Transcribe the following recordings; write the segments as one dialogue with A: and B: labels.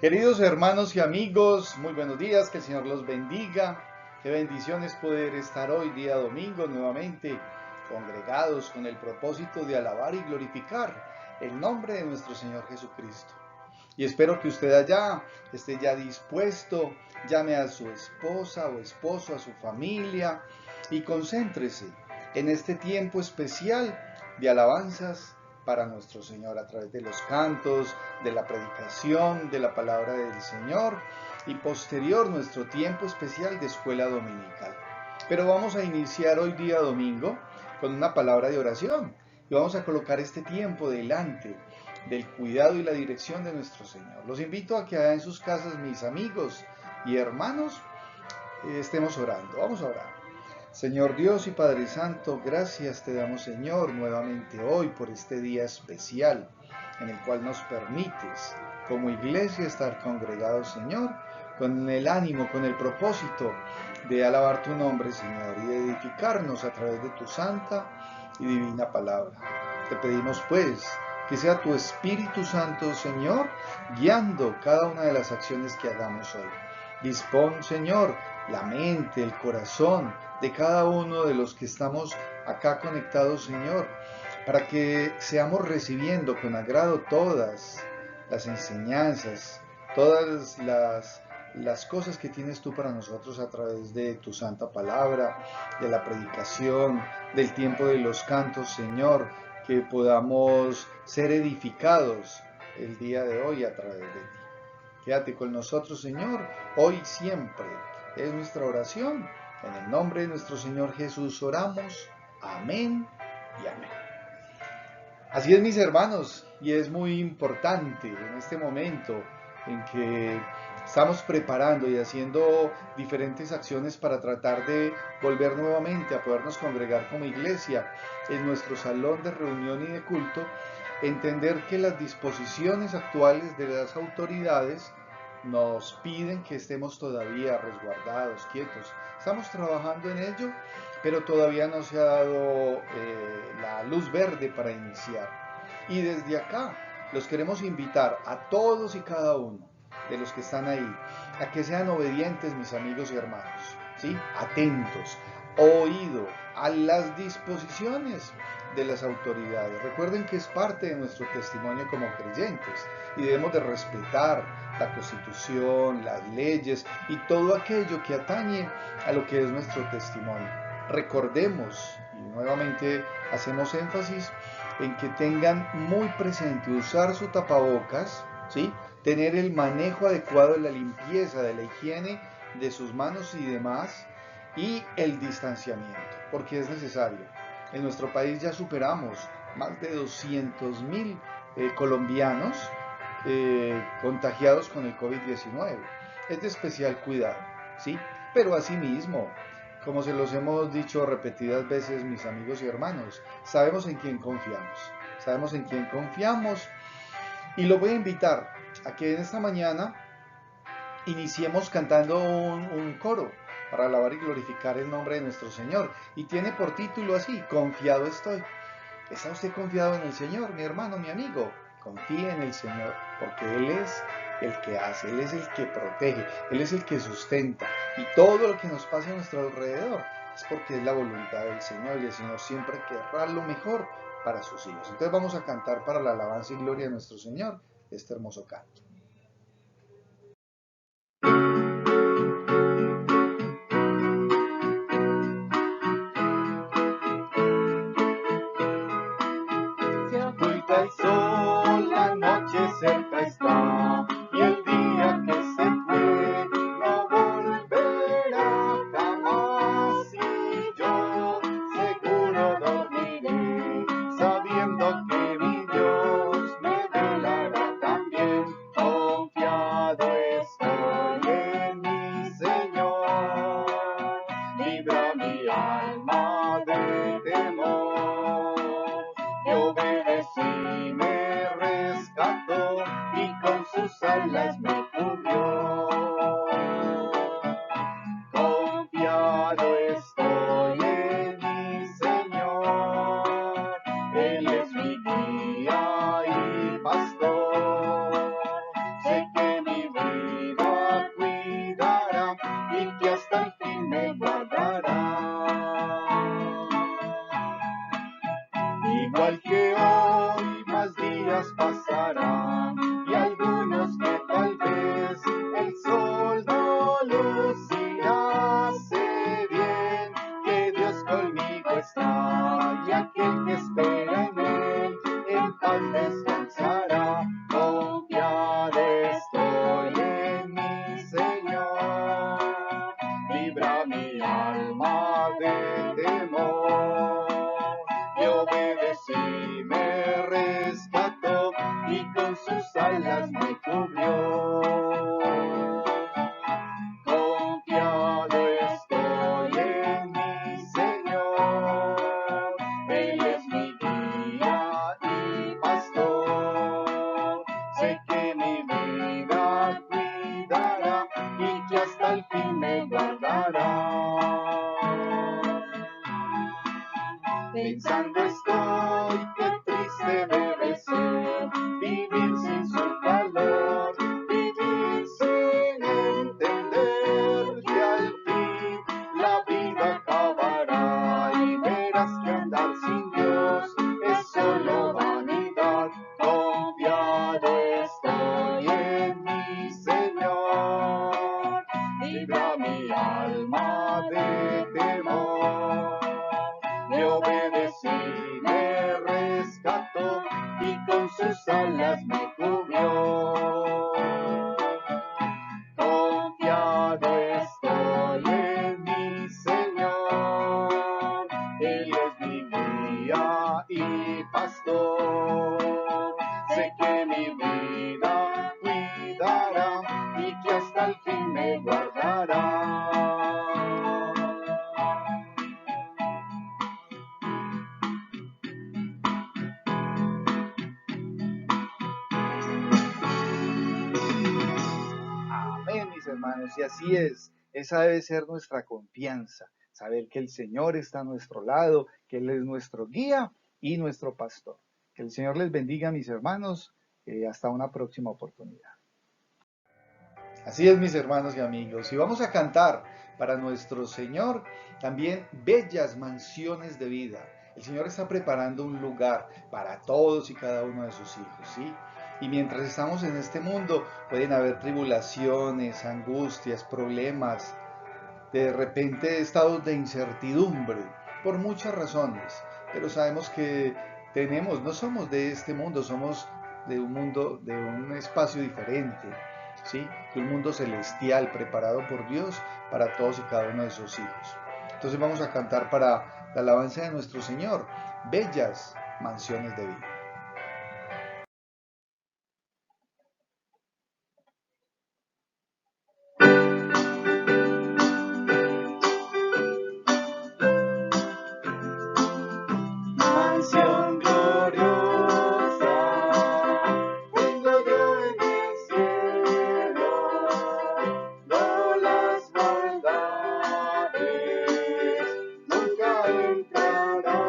A: Queridos hermanos y amigos, muy buenos días, que el Señor los bendiga. Qué bendición es poder estar hoy, día domingo, nuevamente congregados con el propósito de alabar y glorificar el nombre de nuestro Señor Jesucristo. Y espero que usted allá esté ya dispuesto, llame a su esposa o esposo, a su familia y concéntrese en este tiempo especial de alabanzas para nuestro Señor a través de los cantos, de la predicación, de la palabra del Señor y posterior nuestro tiempo especial de escuela dominical. Pero vamos a iniciar hoy día domingo con una palabra de oración y vamos a colocar este tiempo delante del cuidado y la dirección de nuestro Señor. Los invito a que allá en sus casas, mis amigos y hermanos, estemos orando. Vamos a orar. Señor Dios y Padre Santo, gracias te damos, Señor, nuevamente hoy por este día especial en el cual nos permites como iglesia estar congregados, Señor, con el ánimo, con el propósito de alabar tu nombre, Señor, y de edificarnos a través de tu santa y divina palabra. Te pedimos, pues, que sea tu Espíritu Santo, Señor, guiando cada una de las acciones que hagamos hoy. Dispón, Señor, la mente, el corazón de cada uno de los que estamos acá conectados, Señor, para que seamos recibiendo con agrado todas las enseñanzas, todas las cosas que tienes tú para nosotros a través de tu santa palabra, de la predicación, del tiempo de los cantos, Señor, que podamos ser edificados el día de hoy a través de ti. Quédate con nosotros, Señor, hoy y siempre. Es nuestra oración. En el nombre de nuestro Señor Jesús oramos. Amén y amén. Así es, mis hermanos, y es muy importante en este momento en que estamos preparando y haciendo diferentes acciones para tratar de volver nuevamente a podernos congregar como iglesia en nuestro salón de reunión y de culto, entender que las disposiciones actuales de las autoridades nos piden que estemos todavía resguardados, quietos. Estamos trabajando en ello, pero todavía no se ha dado la luz verde para iniciar. Y desde acá los queremos invitar a todos y cada uno de los que están ahí a que sean obedientes, mis amigos y hermanos, ¿sí? Atentos, oído a las disposiciones de las autoridades. Recuerden que es parte de nuestro testimonio como creyentes y debemos de respetar la Constitución, las leyes y todo aquello que atañe a lo que es nuestro testimonio. Recordemos, y nuevamente hacemos énfasis, en que tengan muy presente usar su tapabocas, ¿sí? Tener el manejo adecuado de la limpieza, de la higiene de sus manos y demás, y el distanciamiento, porque es necesario. En nuestro país ya superamos más de 200.000 colombianos contagiados con el COVID-19. Es de especial cuidado, ¿sí? Pero asimismo, como se los hemos dicho repetidas veces, mis amigos y hermanos, sabemos en quién confiamos y lo voy a invitar a que en esta mañana iniciemos cantando un coro para alabar y glorificar el nombre de nuestro Señor. Y tiene por título así, Confiado estoy. ¿Está usted confiado en el Señor, mi hermano, mi amigo? Confíe en el Señor, porque Él es el que hace, Él es el que protege, Él es el que sustenta. Y todo lo que nos pasa a nuestro alrededor es porque es la voluntad del Señor, y el Señor siempre querrá lo mejor para sus hijos. Entonces vamos a cantar para la alabanza y gloria de nuestro Señor este hermoso canto.
B: Se oculta el sol, la noche cerca está, y el día que se fue no volverá jamás. Y yo seguro dormiré, sabiendo que mi Dios me velará también. Oh, alas me cubrió. Confiado estoy en mi Señor, Él es mi guía y pastor. Sé que mi vida cuidará y que hasta el fin me guardará. Igual que hoy, más días pasarán y algunos que tal vez el sol no lucirá. Sé bien que Dios conmigo está y aquel que espera en Él en paz descansará. Confiado estoy en mi Señor, libra mi alma de temor. Y obedecí, me rescató y con sus alas me cubrió. Confiado estoy en mi Señor, Él es mi guía y pastor. Sé que mi vida cuidará y que hasta el fin me guardará. Pensando estoy, qué triste debe ser vivir sin su calor, vivir sin entender que al fin la vida acabará y verás que andar sin Dios es solo vanidad. Confiado estoy en mi Señor, libra mi alma de temor. Me obedecí, me rescató y con sus alas me cubrió. Confiado estoy en mi Señor, Él es mi guía y pastor. Sé que mi vida cuidará y que hasta el fin me guardará.
A: Amén, mis hermanos, y así es. Esa debe ser nuestra confianza, saber que el Señor está a nuestro lado, que Él es nuestro guía y nuestro pastor. Que el Señor les bendiga, mis hermanos, hasta una próxima oportunidad. Así es, mis hermanos y amigos, y vamos a cantar para nuestro Señor también bellas mansiones de vida. El Señor está preparando un lugar para todos y cada uno de sus hijos, ¿sí? Y mientras estamos en este mundo pueden haber tribulaciones, angustias, problemas, de repente estados de incertidumbre, por muchas razones, pero sabemos que no somos de este mundo, somos de un mundo, de un espacio diferente, ¿sí? De un mundo celestial preparado por Dios para todos y cada uno de sus hijos. Entonces vamos a cantar para la alabanza de nuestro Señor, bellas mansiones de vida.
B: Mansión gloriosa, tengo yo en el cielo, no las maldades nunca entrarán.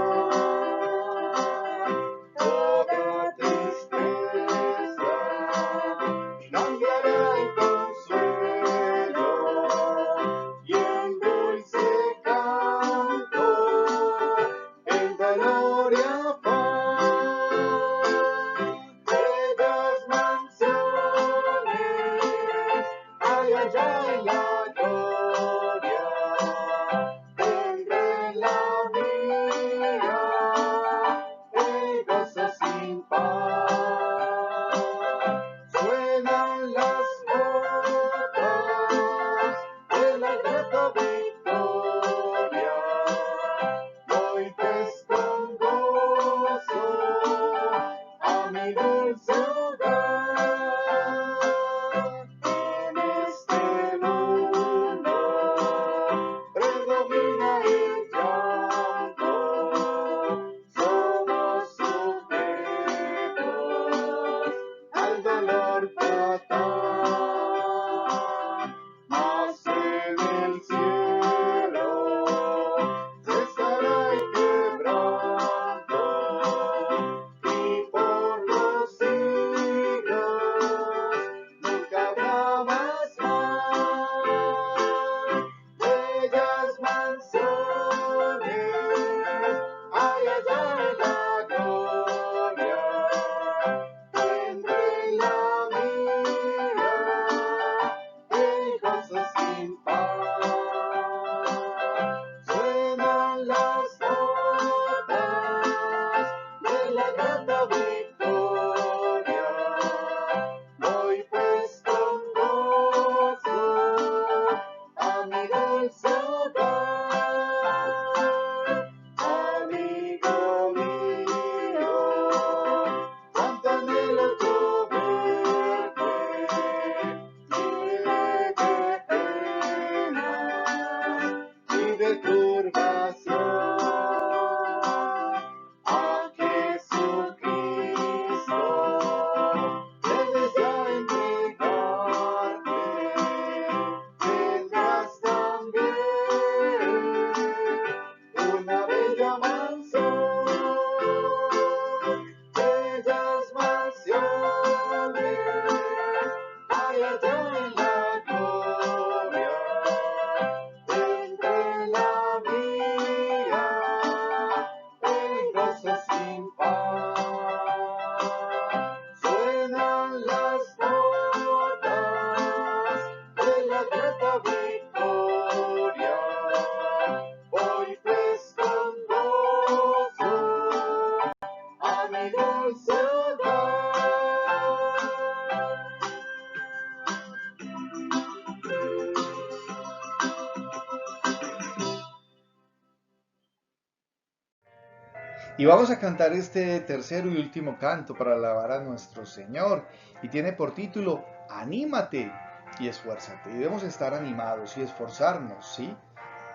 A: Y vamos a cantar este tercero y último canto para alabar a nuestro Señor. Y tiene por título, Anímate y esfuérzate. Y debemos estar animados y esforzarnos, ¿sí?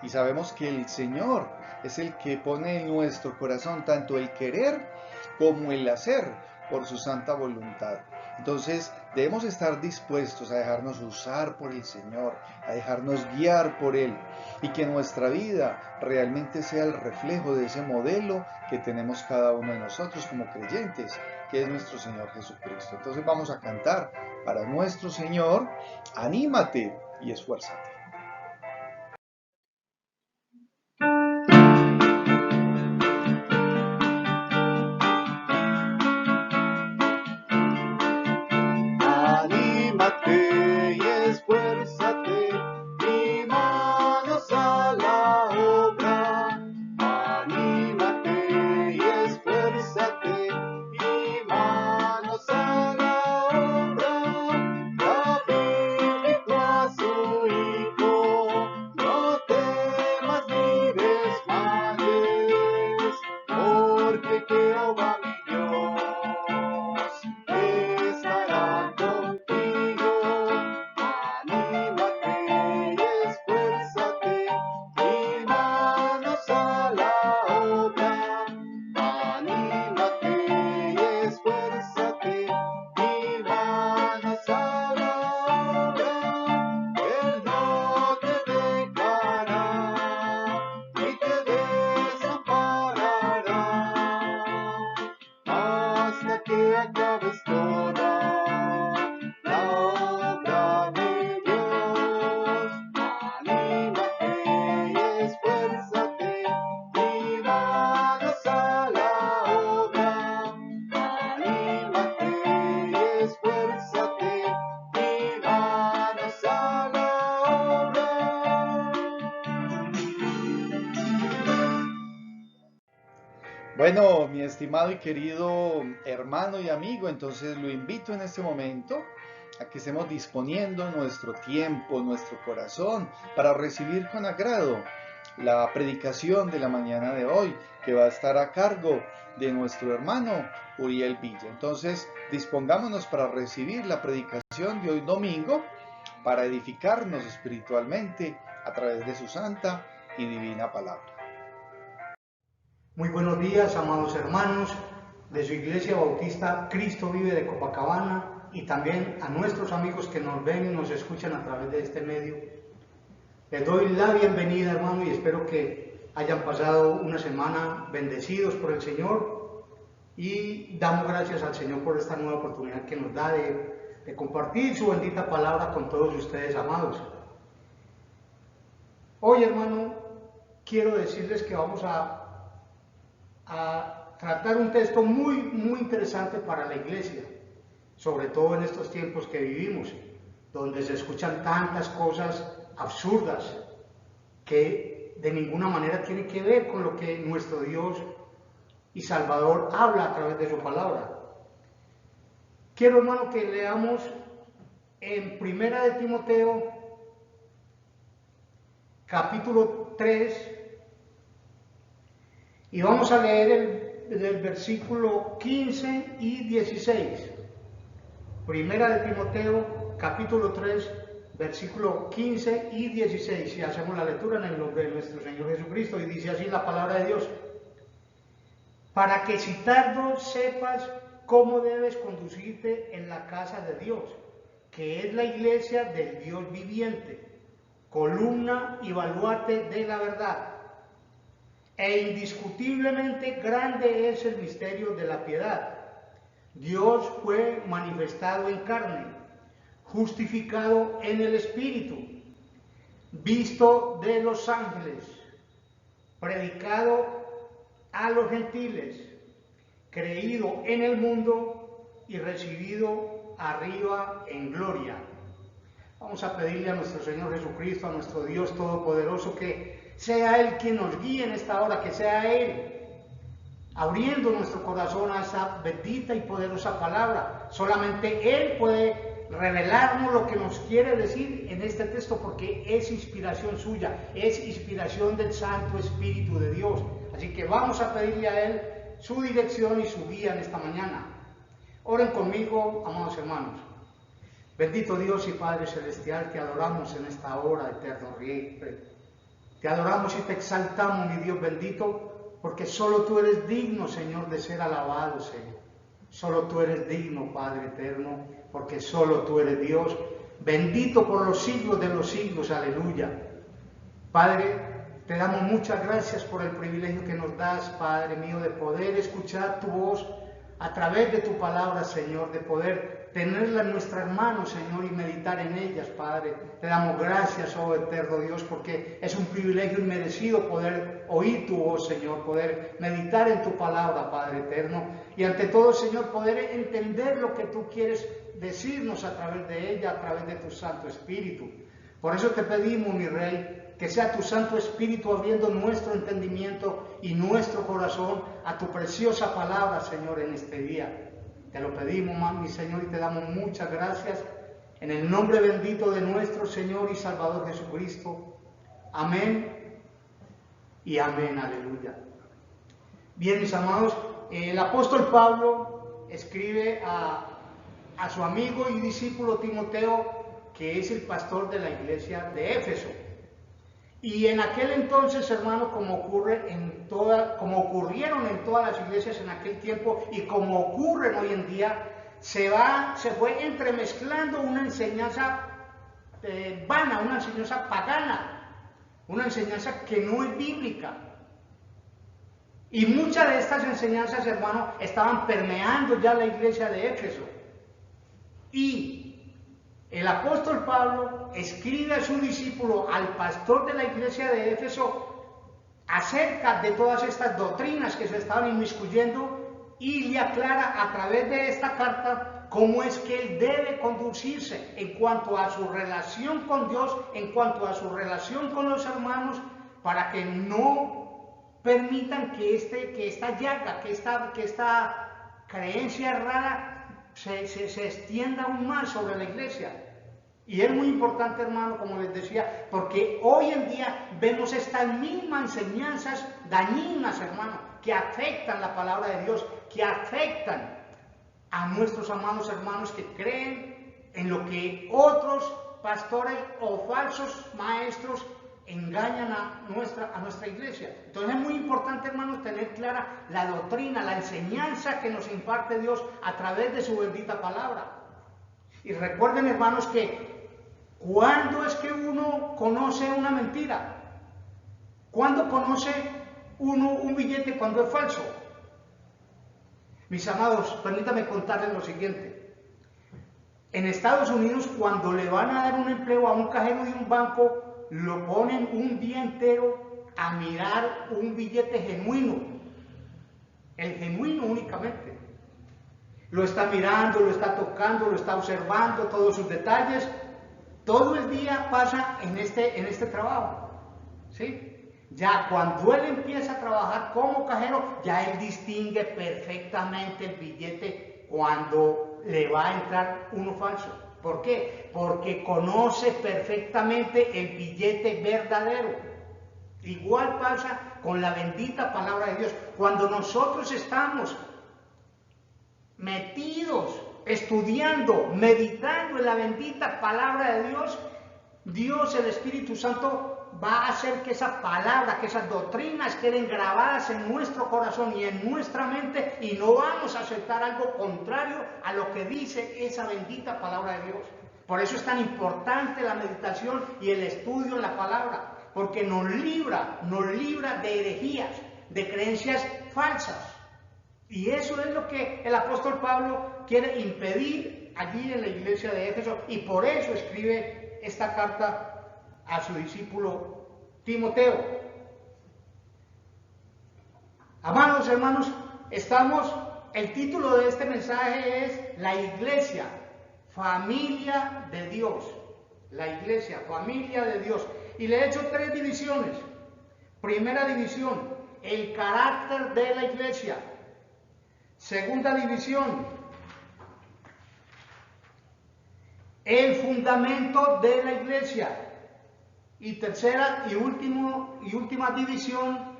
A: Y sabemos que el Señor es el que pone en nuestro corazón tanto el querer como el hacer por su santa voluntad. Entonces debemos estar dispuestos a dejarnos usar por el Señor, a dejarnos guiar por Él, y que nuestra vida realmente sea el reflejo de ese modelo que tenemos cada uno de nosotros como creyentes, que es nuestro Señor Jesucristo. Entonces vamos a cantar para nuestro Señor, Anímate y esfuérzate.
B: Anímate y esfuérzate, y manos a la obra. Anímate y esfuérzate, y manos a la obra. David dijo a su hijo, no temas ni desmayes, porque Jehová mi Dios estará contigo. Anímate y esfuérzate, y manos a la obra. Anímate y esfuérzate, y manos a la obra. Él no te dejará, ni te desamparará, hasta que acabes toda la obra de Dios. Anímate y esfuérzate, y manos a la obra. Anímate y esfuérzate, y manos a la obra.
A: Bueno, mi estimado y querido hermano y amigo, entonces lo invito en este momento a que estemos disponiendo nuestro tiempo, nuestro corazón, para recibir con agrado la predicación de la mañana de hoy, que va a estar a cargo de nuestro hermano Uriel Villa. Entonces, dispongámonos para recibir la predicación de hoy domingo, para edificarnos espiritualmente a través de su santa y divina palabra.
C: Muy buenos días, amados hermanos de su Iglesia Bautista Cristo Vive de Copacabana, y también a nuestros amigos que nos ven y nos escuchan a través de este medio. Les doy la bienvenida, hermano, y espero que hayan pasado una semana bendecidos por el Señor, y damos gracias al Señor por esta nueva oportunidad que nos da de compartir su bendita palabra con todos ustedes, amados. Hoy, hermano, quiero decirles que vamos a tratar un texto muy interesante para la iglesia, sobre todo en estos tiempos que vivimos, donde se escuchan tantas cosas absurdas que de ninguna manera tienen que ver con lo que nuestro Dios y Salvador habla a través de su palabra. Quiero, hermano, que leamos en Primera de Timoteo, capítulo 3, y vamos a leer el versículo 15 y 16. Primera de Timoteo, capítulo 3, versículo 15 y 16. Y hacemos la lectura en el nombre de nuestro Señor Jesucristo, y dice así la palabra de Dios. Para que si tardo sepas cómo debes conducirte en la casa de Dios, que es la iglesia del Dios viviente, columna y baluarte de la verdad. E indiscutiblemente grande es el misterio de la piedad. Dios fue manifestado en carne, justificado en el Espíritu, visto de los ángeles, predicado a los gentiles, creído en el mundo y recibido arriba en gloria. Vamos a pedirle a nuestro Señor Jesucristo, a nuestro Dios Todopoderoso, que sea Él quien nos guíe en esta hora, que sea Él abriendo nuestro corazón a esa bendita y poderosa palabra. Solamente Él puede revelarnos lo que nos quiere decir en este texto, porque es inspiración suya, es inspiración del Santo Espíritu de Dios. Así que vamos a pedirle a Él su dirección y su guía en esta mañana. Oren conmigo, amados hermanos. Bendito Dios y Padre Celestial, te adoramos en esta hora, eterno Rey. Te adoramos y te exaltamos, mi Dios bendito, porque solo tú eres digno, Señor, de ser alabado, Señor. Solo tú eres digno, Padre eterno, porque solo tú eres Dios. Bendito por los siglos de los siglos, aleluya. Padre, te damos muchas gracias por el privilegio que nos das, Padre mío, de poder escuchar tu voz a través de tu palabra, Señor, de poder tenerla en nuestras manos, Señor, y meditar en ellas, Padre. Te damos gracias, oh eterno Dios, porque es un privilegio inmerecido poder oír tu voz, Señor, poder meditar en tu palabra, Padre eterno, y ante todo, Señor, poder entender lo que tú quieres decirnos a través de ella, a través de tu Santo Espíritu. Por eso te pedimos, mi Rey, que sea tu Santo Espíritu abriendo nuestro entendimiento y nuestro corazón a tu preciosa palabra, Señor, en este día. Te lo pedimos, mi Señor, y te damos muchas gracias en el nombre bendito de nuestro Señor y Salvador Jesucristo. Amén y amén, aleluya. Bien, mis amados, el apóstol Pablo escribe a su amigo y discípulo Timoteo, que es el pastor de la iglesia de Éfeso. Y en aquel entonces, hermano, como ocurrieron en todas las iglesias en aquel tiempo y como ocurren hoy en día, se fue entremezclando una enseñanza vana, una enseñanza pagana, una enseñanza que no es bíblica. Y muchas de estas enseñanzas, hermano, estaban permeando ya la iglesia de Éfeso. Y el apóstol Pablo escribe a su discípulo, al pastor de la iglesia de Éfeso, acerca de todas estas doctrinas que se estaban inmiscuyendo y le aclara a través de esta carta cómo es que él debe conducirse en cuanto a su relación con Dios, en cuanto a su relación con los hermanos, para que no permitan que esta llaga, que esta creencia errada se extienda aún más sobre la iglesia. Y es muy importante, hermano, como les decía, porque hoy en día vemos estas mismas enseñanzas dañinas, hermano, que afectan la palabra de Dios, que afectan a nuestros amados hermanos que creen en lo que otros pastores o falsos maestros engañan a nuestra iglesia. Entonces es muy importante, hermanos, tener clara la doctrina, la enseñanza que nos imparte Dios a través de su bendita palabra. Y recuerden, hermanos, que ¿cuándo es que uno conoce una mentira? ¿Cuándo conoce uno un billete cuando es falso? Mis amados, permítanme contarles lo siguiente. En Estados Unidos, cuando le van a dar un empleo a un cajero de un banco, lo ponen un día entero a mirar un billete genuino, el genuino únicamente. Lo está mirando, lo está tocando, lo está observando, todos sus detalles. Todo el día pasa en este trabajo, ¿sí? Ya cuando él empieza a trabajar como cajero, ya él distingue perfectamente el billete cuando le va a entrar uno falso. ¿Por qué? Porque conoce perfectamente el billete verdadero. Igual pasa con la bendita palabra de Dios. Cuando nosotros estamos metidos, estudiando, meditando en la bendita palabra de Dios, Dios, el Espíritu Santo, va a hacer que esa palabra, que esas doctrinas queden grabadas en nuestro corazón y en nuestra mente, y no vamos a aceptar algo contrario a lo que dice esa bendita palabra de Dios. Por eso es tan importante la meditación y el estudio en la palabra, porque nos libra de herejías, de creencias falsas. Y eso es lo que el apóstol Pablo quiere impedir allí en la iglesia de Éfeso, y por eso escribe esta carta a su discípulo Timoteo. Amados hermanos, el título de este mensaje es La Iglesia, Familia de Dios. La Iglesia, Familia de Dios. Y le he hecho 3 divisiones. Primera división, el carácter de la Iglesia. Segunda división, el fundamento de la Iglesia. Y tercera y última división,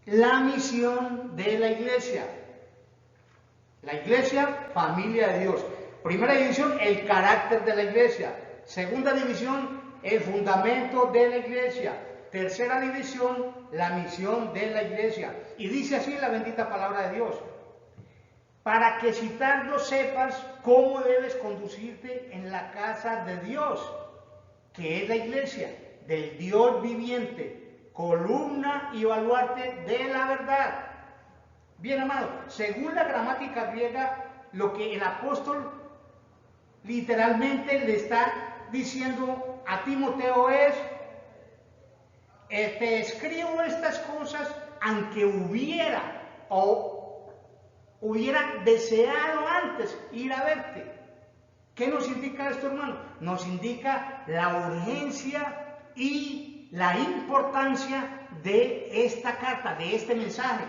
C: la misión de la iglesia. La iglesia, familia de Dios. Primera división, el carácter de la iglesia. Segunda división, el fundamento de la iglesia. Tercera división, la misión de la iglesia. Y dice así la bendita palabra de Dios: para que citando sepas cómo debes conducirte en la casa de Dios, que es la iglesia, del Dios viviente, columna y baluarte de la verdad. Bien, amado, según la gramática griega, lo que el apóstol literalmente le está diciendo a Timoteo es: te escribo estas cosas aunque hubiera deseado antes ir a verte. ¿Qué nos indica esto, hermano? Nos indica la urgencia y la importancia de esta carta, de este mensaje.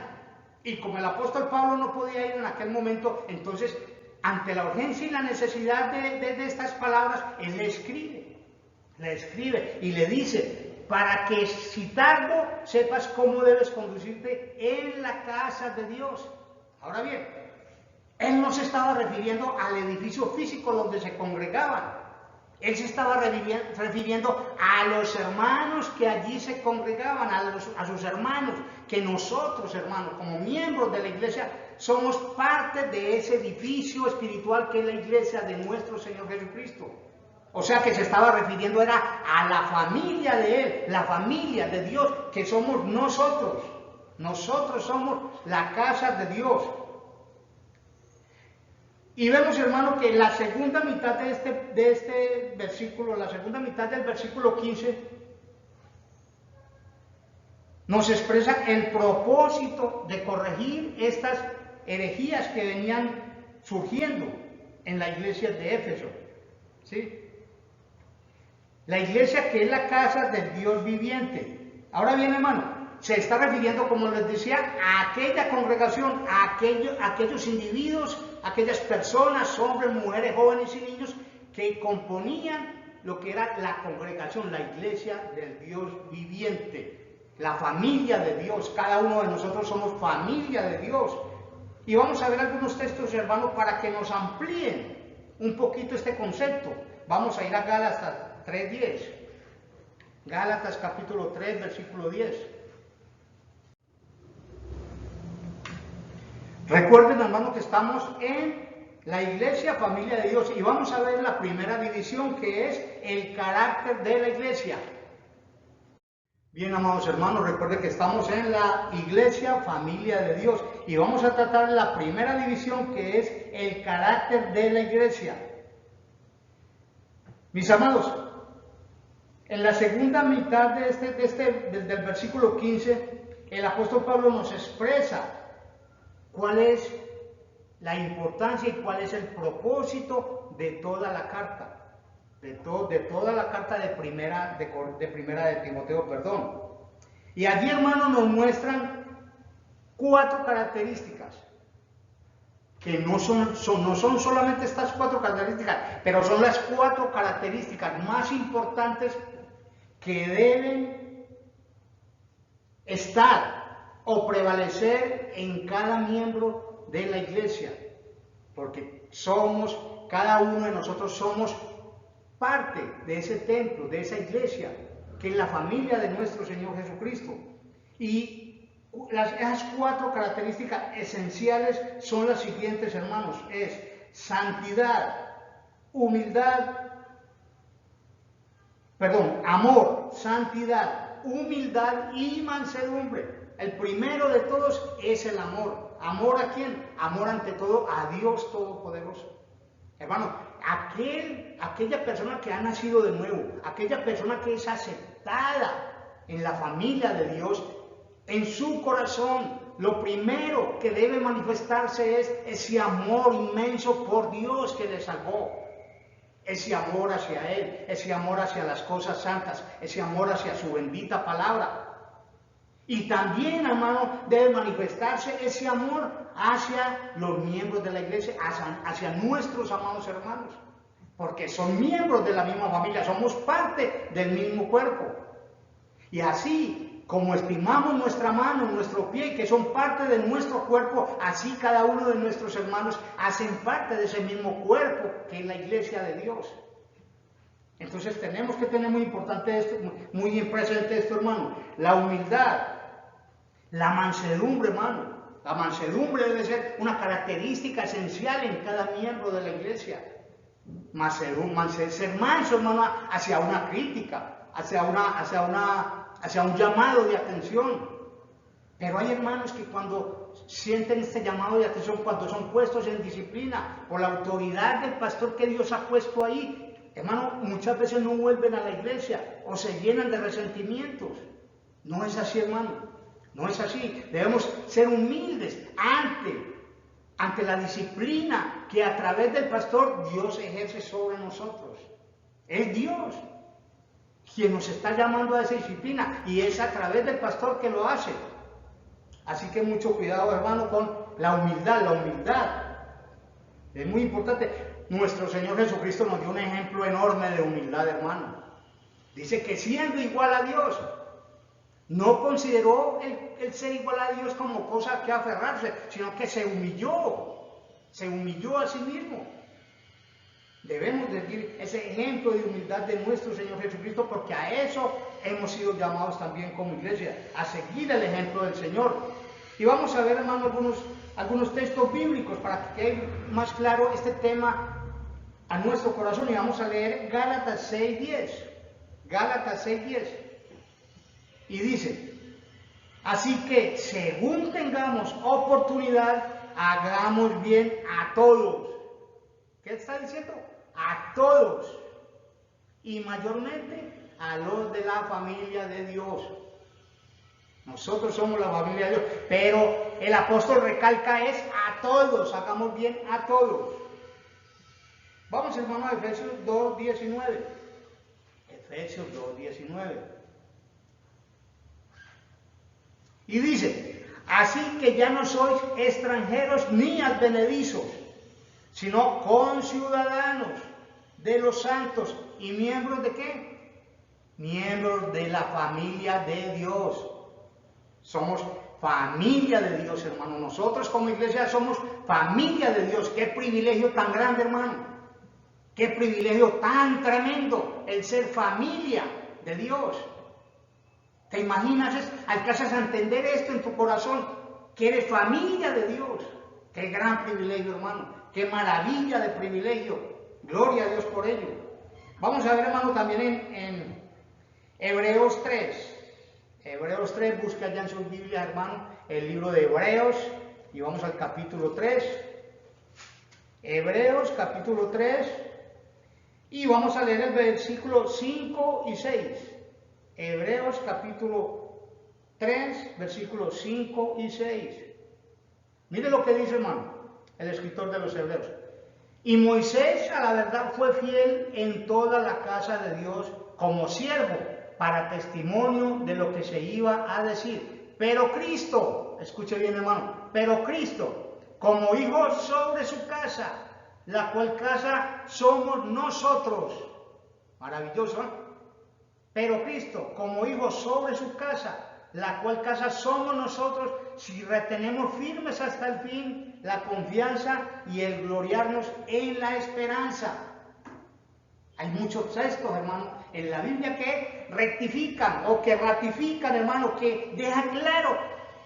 C: Y como el apóstol Pablo no podía ir en aquel momento, entonces, ante la urgencia y la necesidad de estas palabras, él le escribe y le dice: para que citando sepas cómo debes conducirte en la casa de Dios. Ahora bien, él no se estaba refiriendo al edificio físico donde se congregaban. Él se estaba refiriendo a los hermanos que allí se congregaban, a sus hermanos, que nosotros, hermanos, como miembros de la iglesia, somos parte de ese edificio espiritual que es la iglesia de nuestro Señor Jesucristo. O sea que se estaba refiriendo era a la familia de Él, la familia de Dios, que somos nosotros. Nosotros somos la casa de Dios. Y vemos, hermano, que la segunda mitad de este versículo, la segunda mitad del versículo 15, nos expresa el propósito de corregir estas herejías que venían surgiendo en la iglesia de Éfeso. ¿Sí? La iglesia que es la casa del Dios viviente. Ahora bien, hermano, se está refiriendo, como les decía, a aquella congregación, a aquellos individuos, aquellas personas, hombres, mujeres, jóvenes y niños que componían lo que era la congregación, la iglesia del Dios viviente, la familia de Dios. Cada uno de nosotros somos familia de Dios. Y vamos a ver algunos textos, hermanos, para que nos amplíen un poquito este concepto. Vamos a ir a Gálatas 3:10. Gálatas capítulo 3, versículo 10. Recuerden, hermano, que estamos en la iglesia, familia de Dios, y vamos a ver la primera división, que es el carácter de la iglesia. Bien, amados hermanos, recuerden que estamos en la iglesia, familia de Dios, y vamos a tratar la primera división, que es el carácter de la iglesia. Mis amados, en la segunda mitad del versículo 15, el apóstol Pablo nos expresa cuál es la importancia y cuál es el propósito de toda la carta, de toda la carta de primera de Timoteo, perdón. Y allí, hermanos, nos muestran 4 características, que no son solamente estas 4 características, pero son las 4 características más importantes que deben estar o prevalecer en cada miembro de la iglesia, porque cada uno de nosotros somos parte de ese templo, de esa iglesia, que es la familia de nuestro Señor Jesucristo. Y esas 4 características esenciales son las siguientes, hermanos: es amor, santidad, humildad y mansedumbre. El primero de todos es el amor. ¿Amor a quién? Amor ante todo a Dios Todopoderoso. Hermano, aquella persona que ha nacido de nuevo, aquella persona que es aceptada en la familia de Dios, en su corazón, lo primero que debe manifestarse es ese amor inmenso por Dios que le salvó. Ese amor hacia Él, ese amor hacia las cosas santas, ese amor hacia su bendita palabra. Y también, hermano, debe manifestarse ese amor hacia los miembros de la iglesia, hacia nuestros amados hermanos, porque son miembros de la misma familia, somos parte del mismo cuerpo. Y así, como estimamos nuestra mano, nuestro pie, que son parte de nuestro cuerpo, así cada uno de nuestros hermanos hacen parte de ese mismo cuerpo que es la iglesia de Dios. Entonces tenemos que tener muy importante esto, muy bien presente esto, hermano. La humildad, la mansedumbre, hermano. La mansedumbre debe ser una característica esencial en cada miembro de la iglesia. Ser manso, hermano, hacia una crítica, hacia un llamado de atención. Pero hay hermanos que cuando sienten este llamado de atención, cuando son puestos en disciplina por la autoridad del pastor que Dios ha puesto ahí, hermano, muchas veces no vuelven a la iglesia o se llenan de resentimientos. No es así, hermano. No es así. Debemos ser humildes ante la disciplina que a través del pastor Dios ejerce sobre nosotros. Es Dios quien nos está llamando a esa disciplina y es a través del pastor que lo hace. Así que mucho cuidado, hermano, con la humildad. La humildad es muy importante. Nuestro Señor Jesucristo nos dio un ejemplo enorme de humildad, hermano. Dice que siendo igual a Dios, no consideró el ser igual a Dios como cosa que aferrarse, sino que se humilló a sí mismo. Debemos decir ese ejemplo de humildad de nuestro Señor Jesucristo, porque a eso hemos sido llamados también como iglesia, a seguir el ejemplo del Señor. Y vamos a ver, hermano, algunos textos bíblicos para que quede más claro este tema a nuestro corazón. Y vamos a leer Gálatas 6:10. Gálatas 6:10. Y dice: así que según tengamos oportunidad, hagamos bien a todos. ¿Qué está diciendo? A todos. Y mayormente a los de la familia de Dios. Nosotros somos la familia de Dios. Pero el apóstol recalca es a todos. Hagamos bien a todos. Vamos, hermano, a Efesios 2:19. Efesios 2:19. Y dice: así que ya no sois extranjeros ni advenedizos, sino conciudadanos de los santos y miembros de ¿qué? Miembros de la familia de Dios. Somos familia de Dios, hermano. Nosotros como iglesia somos familia de Dios. Qué privilegio tan grande, hermano. Qué privilegio tan tremendo el ser familia de Dios. ¿Te imaginas? ¿Alcanzas a entender esto en tu corazón? Que eres familia de Dios. Qué gran privilegio, hermano. Qué maravilla de privilegio. Gloria a Dios por ello. Vamos a ver, hermano, también en Hebreos 3. Hebreos 3, busca ya en sus Biblias, hermano, el libro de Hebreos. Y vamos al capítulo 3. Hebreos, capítulo 3. Y vamos a leer el versículo 5 y 6. Hebreos capítulo 3, versículos 5 y 6. Mire lo que dice, hermano, el escritor de los Hebreos. Y Moisés a la verdad fue fiel en toda la casa de Dios como siervo, para testimonio de lo que se iba a decir. Pero Cristo, escuche bien, hermano, pero Cristo, como hijo sobre su casa, la cual casa somos nosotros. Maravilloso, ¿eh? Pero Cristo, como hijo sobre su casa, la cual casa somos nosotros, si retenemos firmes hasta el fin la confianza y el gloriarnos en la esperanza. Hay muchos textos, hermano, en la Biblia que rectifican o que ratifican, hermano, que dejan claro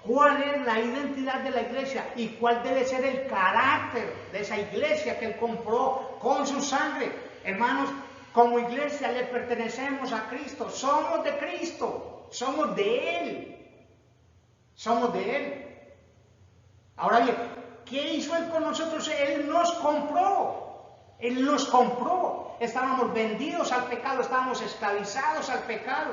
C: cuál es la identidad de la iglesia y cuál debe ser el carácter de esa iglesia que Él compró con su sangre. Hermanos, como iglesia le pertenecemos a Cristo, somos de Cristo, somos de Él, somos de Él. Ahora bien, ¿qué hizo Él con nosotros? Él nos compró, Él nos compró. Estábamos vendidos al pecado, estábamos esclavizados al pecado,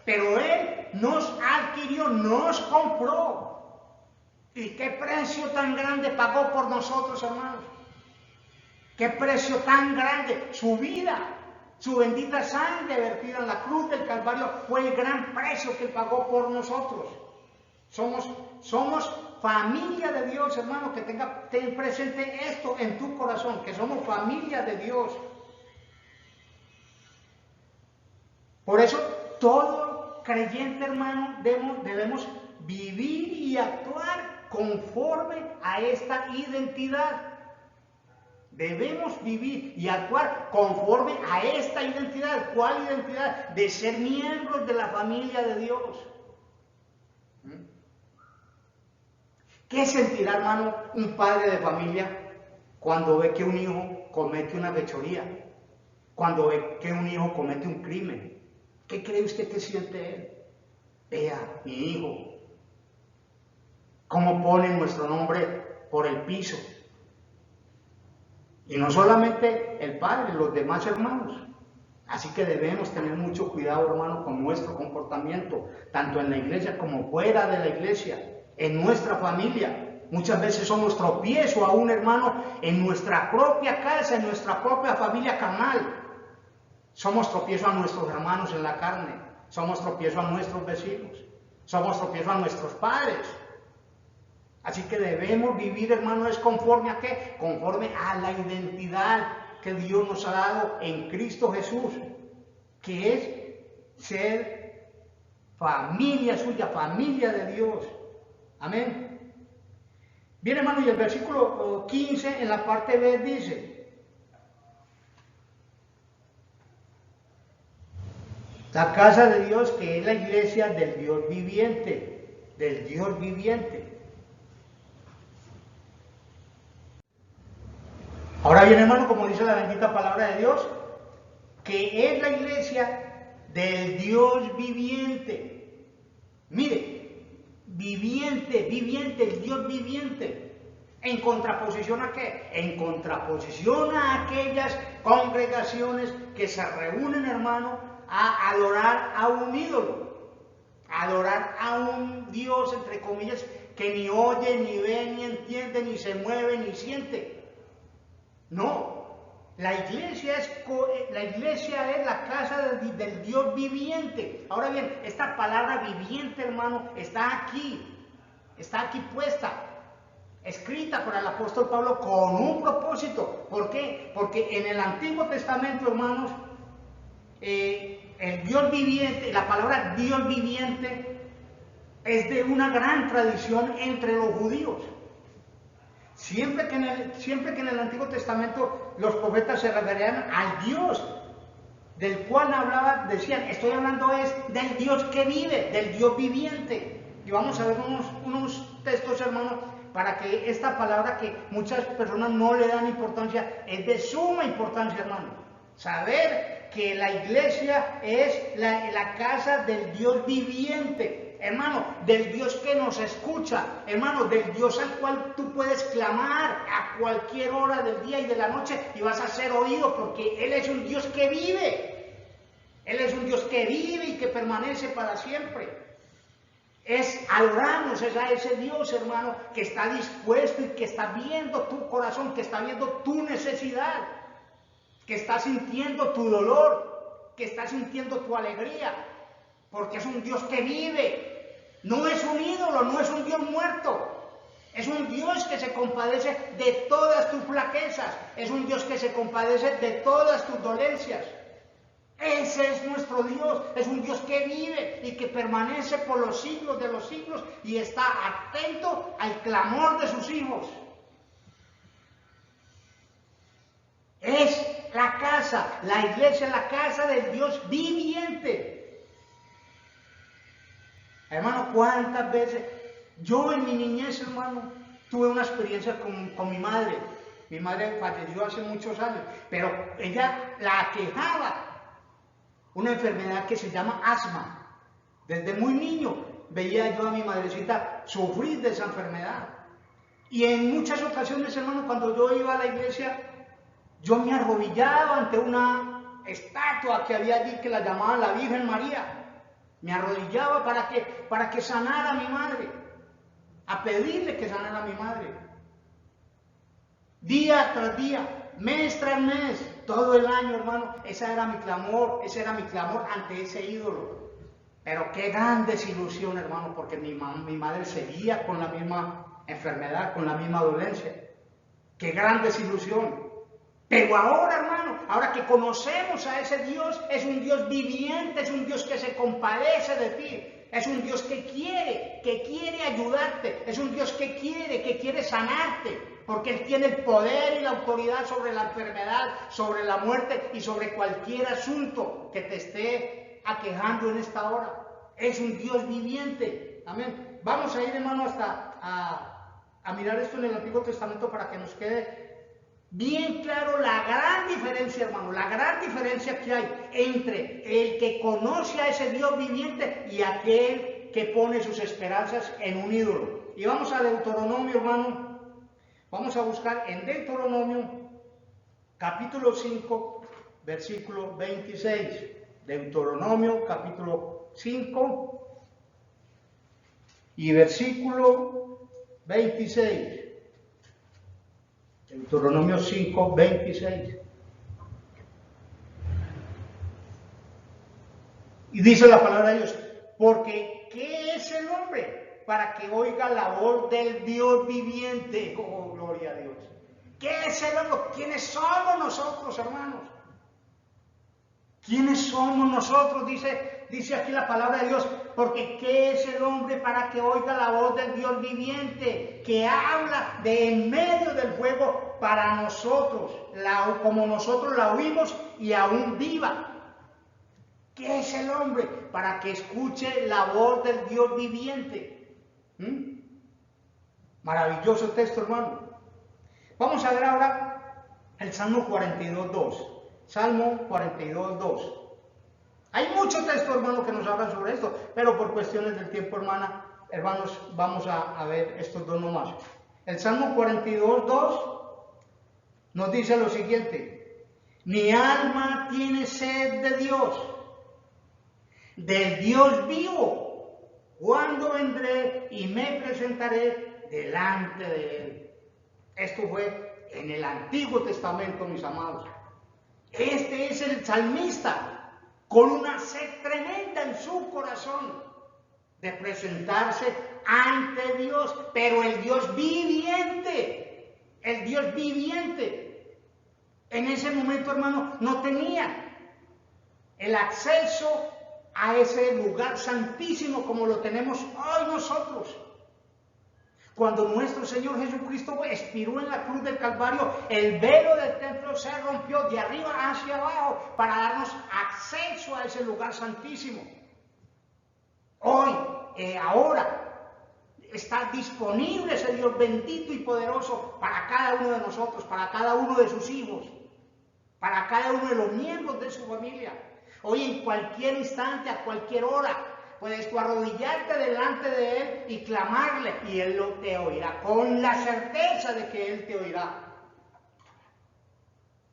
C: pero Él nos adquirió, nos compró. ¿Y qué precio tan grande pagó por nosotros, hermanos? ¿Qué precio tan grande? Su vida, su bendita sangre vertida en la cruz del Calvario fue el gran precio que Él pagó por nosotros. Somos familia de Dios, hermano, que ten presente esto en tu corazón, que somos familia de Dios. Por eso todo creyente, hermano, debemos vivir y actuar conforme a esta identidad. Debemos vivir y actuar conforme a esta identidad. ¿Cuál identidad? De ser miembros de la familia de Dios. ¿Qué sentirá, hermano, un padre de familia cuando ve que un hijo comete una fechoría? Cuando ve que un hijo comete un crimen. ¿Qué cree usted que siente él? Vea, mi hijo, cómo pone nuestro nombre por el piso. Y no solamente el padre, los demás hermanos. Así que debemos tener mucho cuidado, hermano, con nuestro comportamiento, tanto en la iglesia como fuera de la iglesia, en nuestra familia. Muchas veces somos tropiezo a un hermano en nuestra propia casa, en nuestra propia familia carnal. Somos tropiezo a nuestros hermanos en la carne, somos tropiezo a nuestros vecinos, somos tropiezo a nuestros padres. Así que debemos vivir, hermano, es conforme a qué? Conforme a la identidad que Dios nos ha dado en Cristo Jesús, que es ser familia suya, familia de Dios. Amén. Bien, hermano, y el versículo 15 en la parte B dice: la casa de Dios, que es la iglesia del Dios viviente, del Dios viviente. Ahora bien, hermano, como dice la bendita palabra de Dios, que es la iglesia del Dios viviente. Mire, viviente, el Dios viviente. ¿En contraposición a qué? En contraposición a aquellas congregaciones que se reúnen, hermano, a adorar a un ídolo, a adorar a un Dios, entre comillas, que ni oye, ni ve, ni entiende, ni se mueve, ni siente. No, la iglesia es la casa del Dios viviente. Ahora bien, esta palabra viviente, hermano, está aquí puesta, escrita por el apóstol Pablo con un propósito. ¿Por qué? Porque en el Antiguo Testamento, hermanos, el Dios viviente, la palabra Dios viviente es de una gran tradición entre los judíos. Siempre que en el Antiguo Testamento los profetas se referían al Dios del cual hablaban, decían, estoy hablando del Dios que vive, del Dios viviente. Y vamos a ver unos textos, hermanos, para que esta palabra que muchas personas no le dan importancia, es de suma importancia, hermano. Saber que la iglesia es la casa del Dios viviente. Hermano, del Dios que nos escucha, hermano, del Dios al cual tú puedes clamar a cualquier hora del día y de la noche y vas a ser oído, porque Él es un Dios que vive. Él es un Dios que vive y que permanece para siempre. Adoramos a ese Dios, hermano, que está dispuesto y que está viendo tu corazón, que está viendo tu necesidad, que está sintiendo tu dolor, que está sintiendo tu alegría, porque es un Dios que vive. No es un ídolo, no es un Dios muerto. Es un Dios que se compadece de todas tus flaquezas. Es un Dios que se compadece de todas tus dolencias. Ese es nuestro Dios. Es un Dios que vive y que permanece por los siglos de los siglos y está atento al clamor de sus hijos. Es la casa, la iglesia, la casa del Dios viviente. Hermano, ¿cuántas veces? Yo en mi niñez, hermano, tuve una experiencia con mi madre. Mi madre falleció hace muchos años, pero ella la aquejaba una enfermedad que se llama asma. Desde muy niño veía yo a mi madrecita sufrir de esa enfermedad. Y en muchas ocasiones, hermano, cuando yo iba a la iglesia, yo me arrodillaba ante una estatua que había allí que la llamaban la Virgen María. Me arrodillaba para que sanara a mi madre, a pedirle que sanara a mi madre. Día tras día, mes tras mes, todo el año, hermano, ese era mi clamor ante ese ídolo. Pero qué gran desilusión, hermano, porque mi madre seguía con la misma enfermedad, con la misma dolencia. Qué gran desilusión. Pero ahora, hermano, ahora que conocemos a ese Dios, es un Dios viviente, es un Dios que se compadece de ti, es un Dios que quiere ayudarte, es un Dios que quiere sanarte, porque Él tiene el poder y la autoridad sobre la enfermedad, sobre la muerte y sobre cualquier asunto que te esté aquejando en esta hora. Es un Dios viviente. Amén. Vamos a ir, hermano, hasta a mirar esto en el Antiguo Testamento para que nos quede bien claro la gran diferencia, hermano, la gran diferencia que hay entre el que conoce a ese Dios viviente y aquel que pone sus esperanzas en un ídolo. Y vamos a Deuteronomio, hermano. Vamos a buscar en Deuteronomio, capítulo 5, versículo 26. Deuteronomio, capítulo 5 y versículo 26. Deuteronomio 5, 26. Y dice la palabra de Dios, porque ¿qué es el hombre para que oiga la voz del Dios viviente? Oh, gloria a Dios. ¿Qué es el hombre? ¿Quiénes somos nosotros, hermanos? ¿Quiénes somos nosotros? Dice aquí la palabra de Dios, porque ¿qué es el hombre para que oiga la voz del Dios viviente, que habla de en medio del fuego para nosotros, como nosotros la oímos y aún viva? ¿Qué es el hombre para que escuche la voz del Dios viviente? Maravilloso texto, hermano. Vamos a ver ahora el Salmo 42.2. Salmo 42.2. Hay muchos textos, hermano, que nos hablan sobre esto, pero por cuestiones del tiempo, hermanos, vamos a ver estos dos nomás. El Salmo 42.2 nos dice lo siguiente: mi alma tiene sed de Dios, del Dios vivo. ¿Cuándo vendré y me presentaré delante de Él? Esto fue en el Antiguo Testamento, mis amados. Este es el salmista con una sed tremenda en su corazón de presentarse ante Dios, pero el Dios viviente, en ese momento, hermano, no tenía el acceso a ese lugar santísimo como lo tenemos hoy nosotros. Cuando nuestro Señor Jesucristo expiró en la cruz del Calvario, el velo del templo se rompió de arriba hacia abajo para darnos acceso a ese lugar santísimo. Hoy, ahora, está disponible ese Dios bendito y poderoso para cada uno de nosotros, para cada uno de sus hijos, para cada uno de los miembros de su familia. Hoy, en cualquier instante, a cualquier hora, puedes tú arrodillarte delante de Él y clamarle, y Él te oirá, con la certeza de que Él te oirá.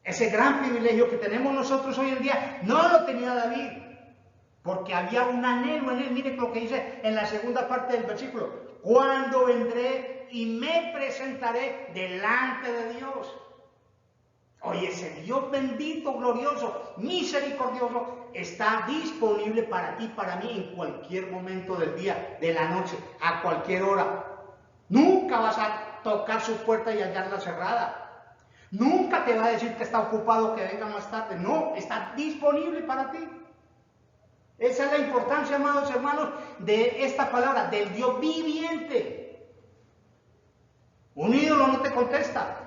C: Ese gran privilegio que tenemos nosotros hoy en día no lo tenía David, porque había un anhelo en él. Mire lo que dice en la segunda parte del versículo: cuando vendré y me presentaré delante de Dios. Oye, ese Dios bendito, glorioso, misericordioso, está disponible para ti, para mí, en cualquier momento del día, de la noche, a cualquier hora. Nunca vas a tocar su puerta y hallarla cerrada. Nunca te va a decir que está ocupado, que venga más tarde. No, está disponible para ti. Esa es la importancia, amados hermanos, de esta palabra, del Dios viviente. Un ídolo no te contesta.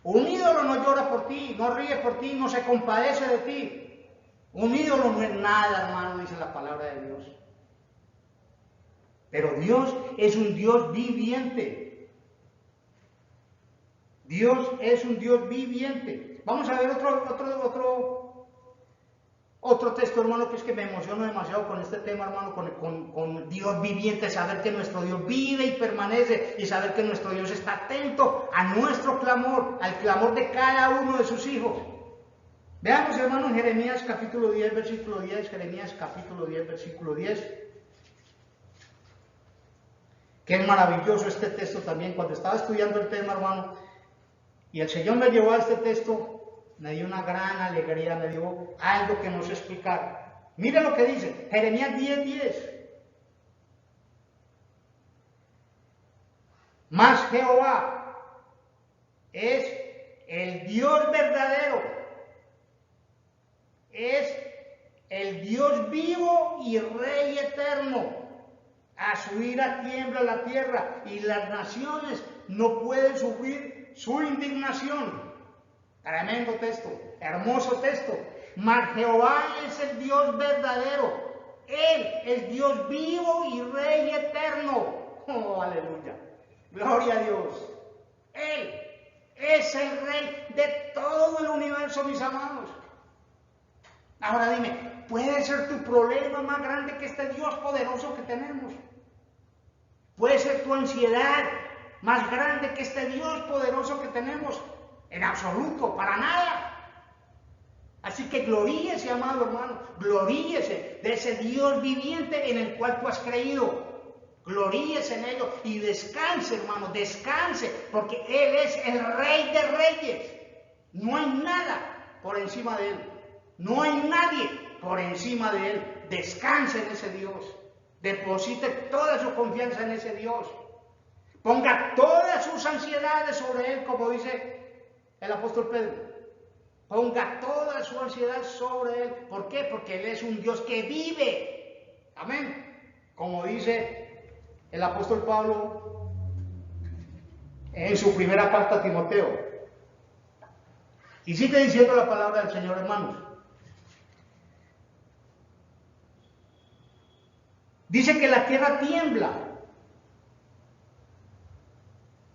C: Un ídolo no llora por ti, no ríe por ti, no se compadece de ti. Un ídolo no es nada, hermano, dice la palabra de Dios. Pero Dios es un Dios viviente. Dios es un Dios viviente. Vamos a ver otro texto, hermano, que es que me emociono demasiado con este tema, hermano, con Dios viviente, saber que nuestro Dios vive y permanece, y saber que nuestro Dios está atento a nuestro clamor, al clamor de cada uno de sus hijos. Veamos, hermano, en Jeremías capítulo 10, versículo 10, Jeremías capítulo 10, versículo 10. Qué maravilloso este texto también. Cuando estaba estudiando el tema, hermano, y el Señor me llevó a este texto, me dio una gran alegría, me dio algo que no sé explicar. Mire lo que dice, Jeremías 10:10. Mas Jehová es El Dios verdadero es el Dios vivo y Rey eterno. A su ira tiembla la tierra y las naciones no pueden sufrir su indignación. Tremendo texto, hermoso texto. Mas Jehová es el Dios verdadero. Él es Dios vivo y Rey eterno. Oh, aleluya. Gloria a Dios. Él es el Rey de todo el universo, mis amados. Ahora dime, ¿puede ser tu problema más grande que este Dios poderoso que tenemos? ¿Puede ser tu ansiedad más grande que este Dios poderoso que tenemos? En absoluto, para nada. Así que gloríese, amado hermano, gloríese de ese Dios viviente en el cual tú has creído. Gloríese en ello y descanse, hermano, descanse, porque Él es el Rey de Reyes. No hay nada por encima de Él. No hay nadie por encima de Él. Descanse en ese Dios. Deposite toda su confianza en ese Dios. Ponga todas sus ansiedades sobre Él, como dice el apóstol Pedro. Ponga toda su ansiedad sobre Él. ¿Por qué? Porque Él es un Dios que vive. Amén. Como dice el apóstol Pablo en su primera carta a Timoteo. Y sigue diciendo la palabra del Señor, hermanos. Dice que la tierra tiembla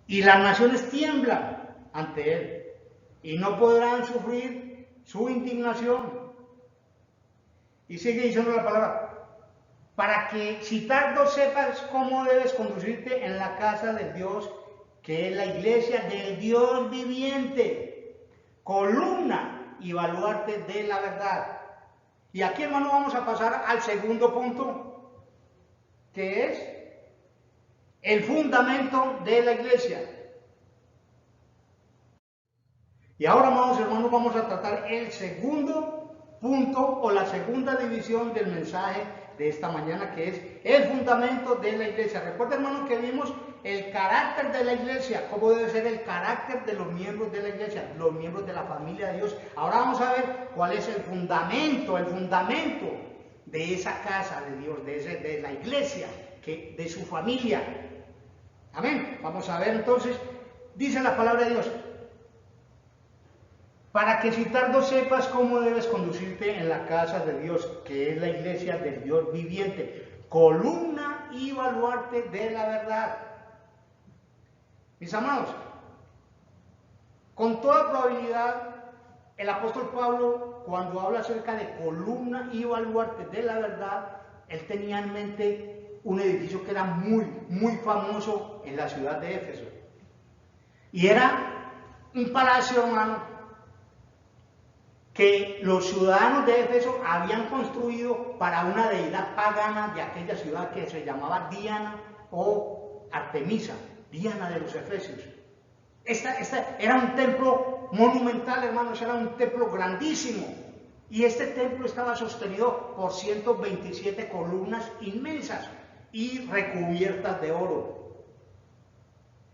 C: y las naciones tiemblan ante Él y no podrán sufrir su indignación. Y sigue diciendo la palabra, para que si tardo sepas cómo debes conducirte en la casa del Dios, que es la iglesia del Dios viviente, columna y baluarte de la verdad. Y aquí, hermano, vamos a pasar al segundo punto, que es el fundamento de la iglesia. Y ahora, amados hermanos, vamos a tratar el segundo punto o la segunda división del mensaje de esta mañana, que es el fundamento de la iglesia. Recuerda, hermano, que vimos el carácter de la iglesia, cómo debe ser el carácter de los miembros de la iglesia, los miembros de la familia de Dios. Ahora vamos a ver cuál es el fundamento de esa casa de Dios, de la iglesia, de su familia. Amén. Vamos a ver entonces, dice la palabra de Dios, para que si tardo sepas cómo debes conducirte en la casa de Dios, que es la iglesia del Dios viviente, columna y baluarte de la verdad. Mis amados, con toda probabilidad, el apóstol Pablo, cuando habla acerca de columna y baluarte de la verdad, él tenía en mente un edificio que era muy famoso en la ciudad de Éfeso. Y era un palacio, hermano, que los ciudadanos de Éfeso habían construido para una deidad pagana de aquella ciudad que se llamaba Diana o Artemisa, Diana de los Efesios. Esta era un templo monumental, hermanos, era un templo grandísimo. Y este templo estaba sostenido por 127 columnas inmensas y recubiertas de oro.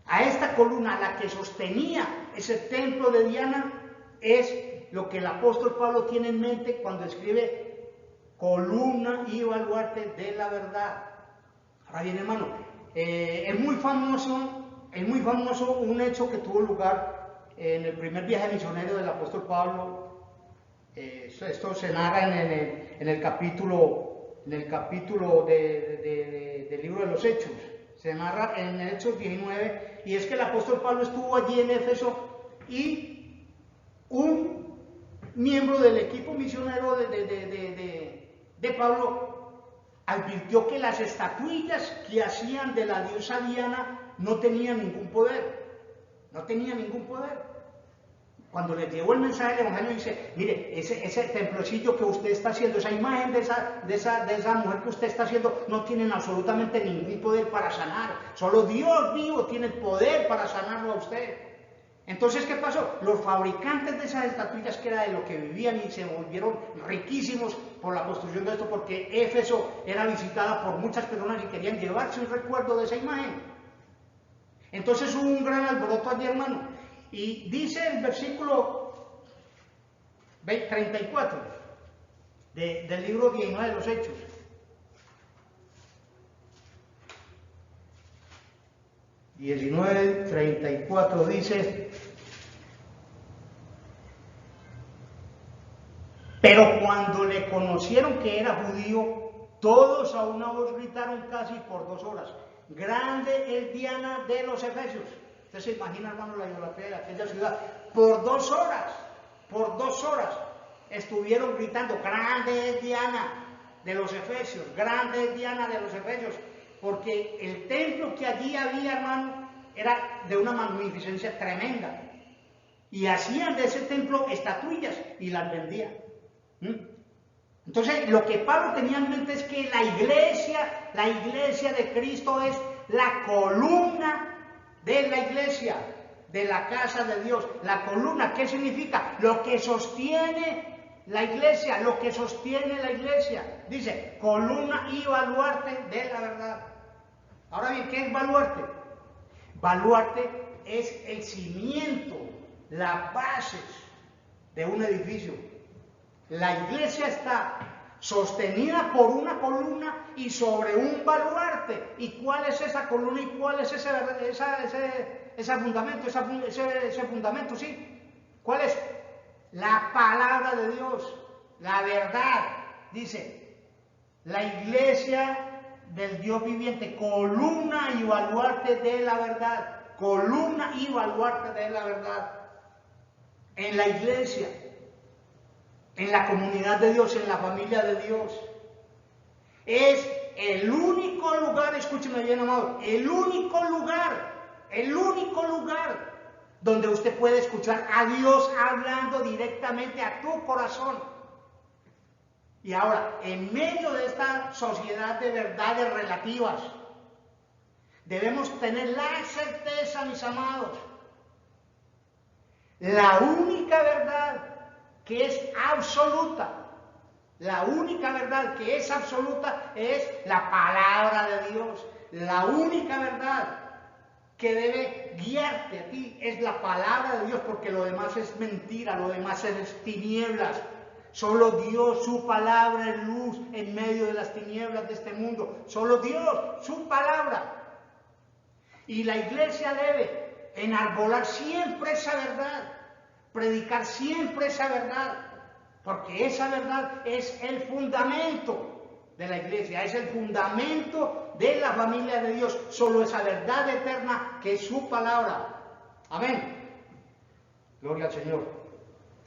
C: A esta columna, la que sostenía ese templo de Diana, es lo que el apóstol Pablo tiene en mente cuando escribe columna y baluarte de la verdad. Ahora bien, hermano, es muy famoso un hecho que tuvo lugar en el primer viaje misionero del apóstol Pablo. Esto se narra en el capítulo del libro de los Hechos. Se narra en Hechos 19, y es que el apóstol Pablo estuvo allí en Éfeso y un miembro del equipo misionero de Pablo advirtió que las estatuillas que hacían de la diosa Diana no tenían ningún poder. No tenían ningún poder. Cuando le llevó el mensaje del Evangelio, dice, mire, ese templocillo que usted está haciendo, esa imagen de esa mujer que usted está haciendo, no tienen absolutamente ningún poder para sanar. Solo Dios vivo tiene el poder para sanarlo a usted. Entonces, ¿qué pasó? Los fabricantes de esas estatuillas, que era de lo que vivían, y se volvieron riquísimos por la construcción de esto, porque Éfeso era visitada por muchas personas y querían llevarse un recuerdo de esa imagen. Entonces hubo un gran alboroto allí, hermano. Y dice el versículo 34 del libro 19 de los Hechos. (19:34) dice: pero cuando le conocieron que era judío, todos a una voz gritaron casi por 2 horas: grande es Diana de los Efesios. Usted se imagina, hermano, la idolatría de aquella ciudad. Por 2 horas estuvieron gritando: grande es Diana de los Efesios, grande es Diana de los Efesios. Porque el templo que allí había, hermano, era de una magnificencia tremenda. Y hacían de ese templo estatuillas y las vendían. Entonces, lo que Pablo tenía en mente es que la iglesia de Cristo es la columna de la iglesia, de la casa de Dios. La columna, ¿qué significa? Lo que sostiene la iglesia, lo que sostiene la iglesia. Dice, columna y baluarte de la verdad. Ahora bien, ¿qué es baluarte? Baluarte es el cimiento, las bases de un edificio. La iglesia está sostenida por una columna y sobre un baluarte. ¿Y cuál es esa columna y cuál es ese fundamento? Ese fundamento, ¿sí? ¿Cuál es? La palabra de Dios, la verdad. Dice, la iglesia del Dios viviente, columna y baluarte de la verdad. Columna y baluarte de la verdad. En la iglesia, en la comunidad de Dios, en la familia de Dios. Es el único lugar, escúcheme bien, amado, el único lugar donde usted puede escuchar a Dios hablando directamente a tu corazón. Y ahora, en medio de esta sociedad de verdades relativas, debemos tener la certeza, mis amados, la única verdad que es absoluta, la única verdad que es absoluta es la palabra de Dios. La única verdad que debe guiarte a ti es la palabra de Dios, porque lo demás es mentira, lo demás es tinieblas. Solo Dios, su palabra es luz en medio de las tinieblas de este mundo. Solo Dios, su palabra. Y la iglesia debe enarbolar siempre esa verdad, predicar siempre esa verdad, porque esa verdad es el fundamento de la iglesia, es el fundamento de la familia de Dios. Solo esa verdad eterna que es su palabra. Amén. Gloria al Señor.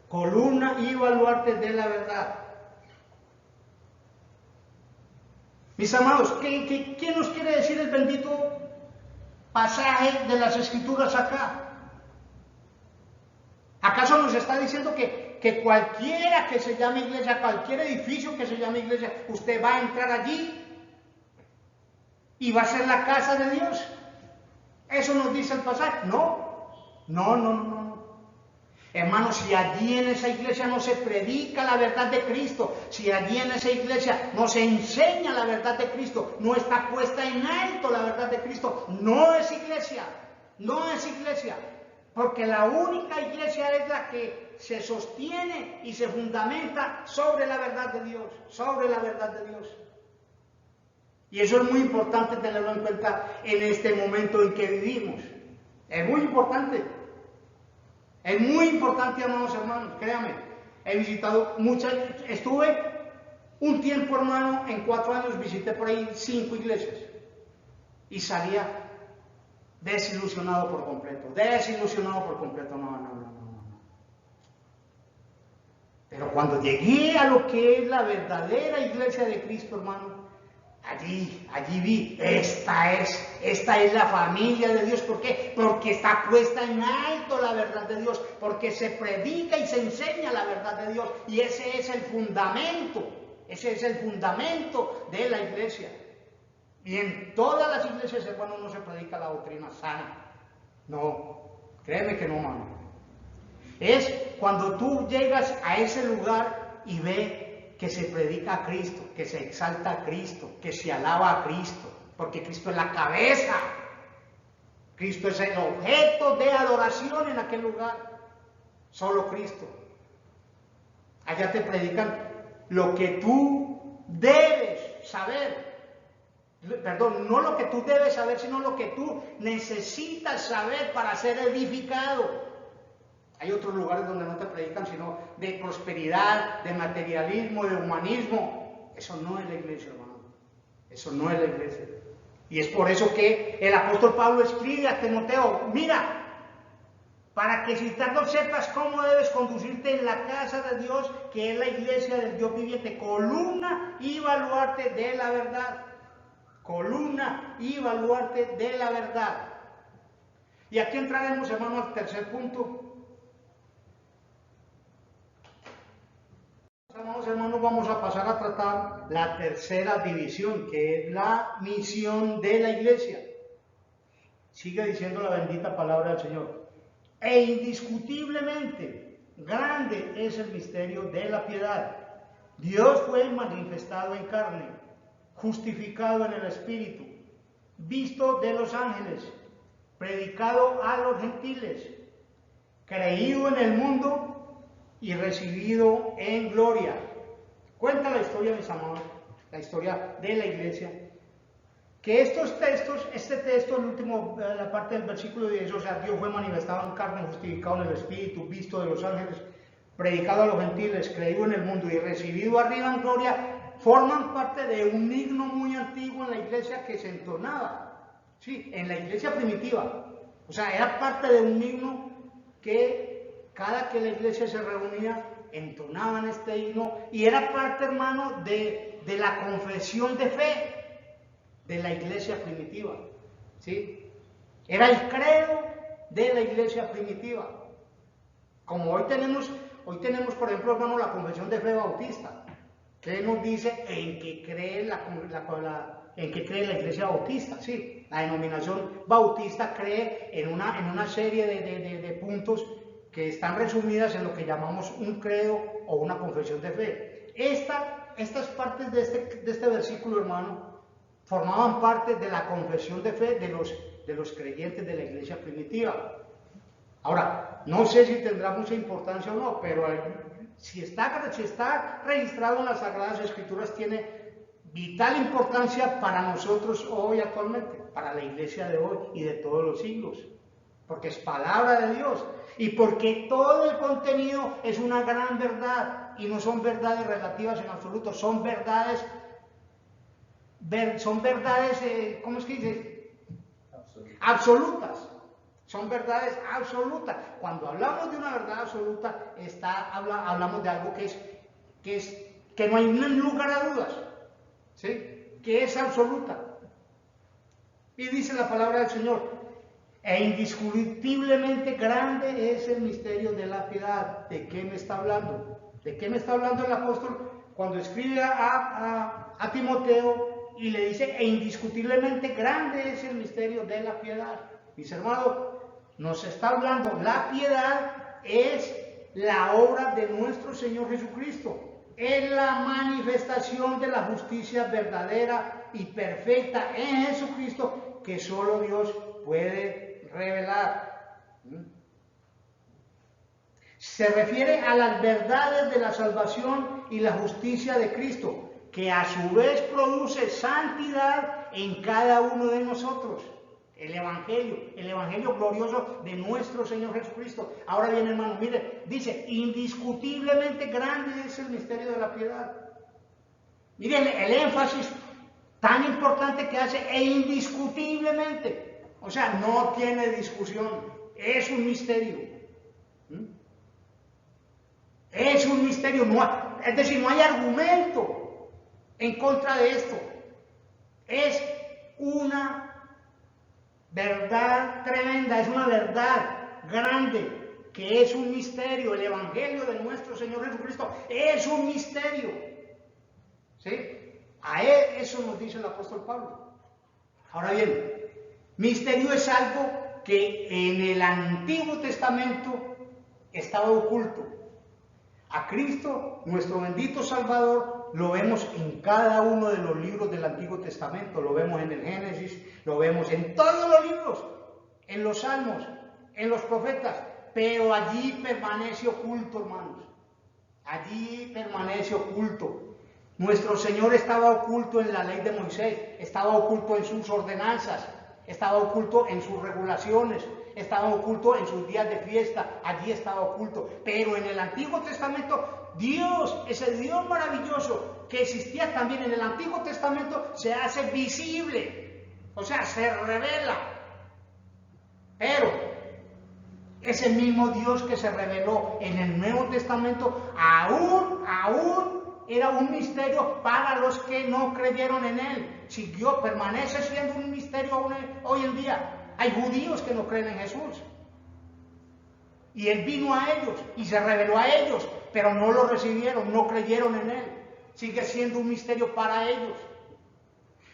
C: Columna y baluarte de la verdad. Mis amados, ¿qué nos quiere decir el bendito pasaje de las Escrituras acá? ¿Acaso nos está diciendo que cualquiera que se llame iglesia, cualquier edificio que se llame iglesia, usted va a entrar allí y va a ser la casa de Dios? ¿Eso nos dice el pasaje? No. Hermanos, si allí en esa iglesia no se predica la verdad de Cristo, si allí en esa iglesia no se enseña la verdad de Cristo, no está puesta en alto la verdad de Cristo, no es iglesia. Porque la única iglesia es la que se sostiene y se fundamenta sobre la verdad de Dios, Y eso es muy importante tenerlo en cuenta en este momento en que vivimos. Es muy importante, amados hermanos, créanme. He visitado estuve un tiempo, hermano, en 4 años visité por ahí 5 iglesias y salía desilusionado por completo, no. Pero cuando llegué a lo que es la verdadera iglesia de Cristo, hermano, allí vi, esta es la familia de Dios. ¿Por qué? Porque está puesta en alto la verdad de Dios, porque se predica y se enseña la verdad de Dios, y ese es el fundamento de la iglesia. Y en todas las iglesias, hermano, no se predica la doctrina sana. No, créeme que no, hermano. Es cuando tú llegas a ese lugar y ves que se predica a Cristo, que se exalta a Cristo, que se alaba a Cristo, porque Cristo es la cabeza. Cristo es el objeto de adoración en aquel lugar. Solo Cristo. Allá te predican lo que tú debes saber. Perdón, no lo que tú debes saber, sino lo que tú necesitas saber para ser edificado. Hay otros lugares donde no te predican sino de prosperidad, de materialismo, de humanismo. Eso no es la iglesia, hermano. Eso no es la iglesia. Y es por eso que el apóstol Pablo escribe a Timoteo, mira, para que si tarde sepas cómo debes conducirte en la casa de Dios, que es la iglesia del Dios viviente, columna y baluarte de la verdad. Columna y baluarte de la verdad. Y aquí entraremos, hermano, al tercer punto. Hermanos, vamos a pasar a tratar la tercera división, que es la misión de la iglesia. Sigue diciendo la bendita palabra del Señor. E indiscutiblemente grande es el misterio de la piedad. Dios fue manifestado en carne, justificado en el Espíritu, visto de los ángeles, predicado a los gentiles, creído en el mundo y recibido en gloria. Cuenta la historia, mis amados, la historia de la iglesia, que estos textos, este texto, el último, la parte del versículo 10, o sea, Dios fue manifestado en carne, justificado en el Espíritu, visto de los ángeles, predicado a los gentiles, creído en el mundo y recibido arriba en gloria, forman parte de un himno muy antiguo en la iglesia que se entonaba, sí, en la iglesia primitiva. O sea, era parte de un himno que cada que la iglesia se reunía, entonaban este himno y era parte, hermano, de la confesión de fe de la iglesia primitiva, ¿sí? Era el credo de la iglesia primitiva. Como hoy tenemos, por ejemplo, hermano, la confesión de fe bautista, que nos dice en que cree en que cree la iglesia bautista, ¿sí? La denominación bautista cree en una serie de puntos que están resumidas en lo que llamamos un credo o una confesión de fe. Estas partes de este versículo, hermano, formaban parte de la confesión de fe de los creyentes de la iglesia primitiva. Ahora, no sé si tendrá mucha importancia o no, pero si está registrado en las Sagradas Escrituras, tiene vital importancia para nosotros hoy actualmente, para la iglesia de hoy y de todos los siglos, porque es palabra de Dios y porque todo el contenido es una gran verdad y no son verdades relativas en absoluto, son verdades, ¿cómo es que dice? Absolutas. Son verdades absolutas. Cuando hablamos de una verdad absoluta, hablamos de algo que no hay lugar a dudas, ¿sí? Que es absoluta. Y dice la palabra del Señor, e indiscutiblemente grande es el misterio de la piedad. ¿De qué me está hablando? ¿De qué me está hablando el apóstol cuando escribe a Timoteo y le dice, e indiscutiblemente grande es el misterio de la piedad? Mis hermanos, nos está hablando, la piedad es la obra de nuestro Señor Jesucristo, es la manifestación de la justicia verdadera y perfecta en Jesucristo que solo Dios puede revelar. Se refiere a las verdades de la salvación y la justicia de Cristo, que a su vez produce santidad en cada uno de nosotros. El evangelio glorioso de nuestro Señor Jesucristo. Ahora bien, hermano, mire, dice, indiscutiblemente grande es el misterio de la piedad. Miren el énfasis tan importante que hace, e indiscutiblemente. O sea, no tiene discusión, es un misterio. Es un misterio, es decir, no hay argumento en contra de esto. Es una verdad tremenda, es una verdad grande, que es un misterio. El evangelio de nuestro Señor Jesucristo es un misterio, ¿sí? A él eso nos dice el apóstol Pablo. Ahora bien, misterio es algo que en el Antiguo Testamento estaba oculto. A Cristo, nuestro bendito Salvador, lo vemos en cada uno de los libros del Antiguo Testamento. Lo vemos en el Génesis, lo vemos en todos los libros. en los salmos, en los profetas, pero allí permanece oculto, hermanos. Allí permanece oculto. Nuestro Señor estaba oculto en la ley de Moisés, estaba oculto en sus ordenanzas, estaba oculto en sus regulaciones, estaba oculto en sus días de fiesta, allí estaba oculto. Pero en el Antiguo Testamento, Dios, ese Dios maravilloso que existía también en el Antiguo Testamento, se hace visible, o sea, se revela. Pero ese mismo Dios que se reveló en el Nuevo Testamento, aún era un misterio para los que no creyeron en Él. Permanece siendo un misterio hoy en día. Hay judíos que no creen en Jesús. Y Él vino a ellos y se reveló a ellos, pero no lo recibieron, no creyeron en Él. Sigue siendo un misterio para ellos.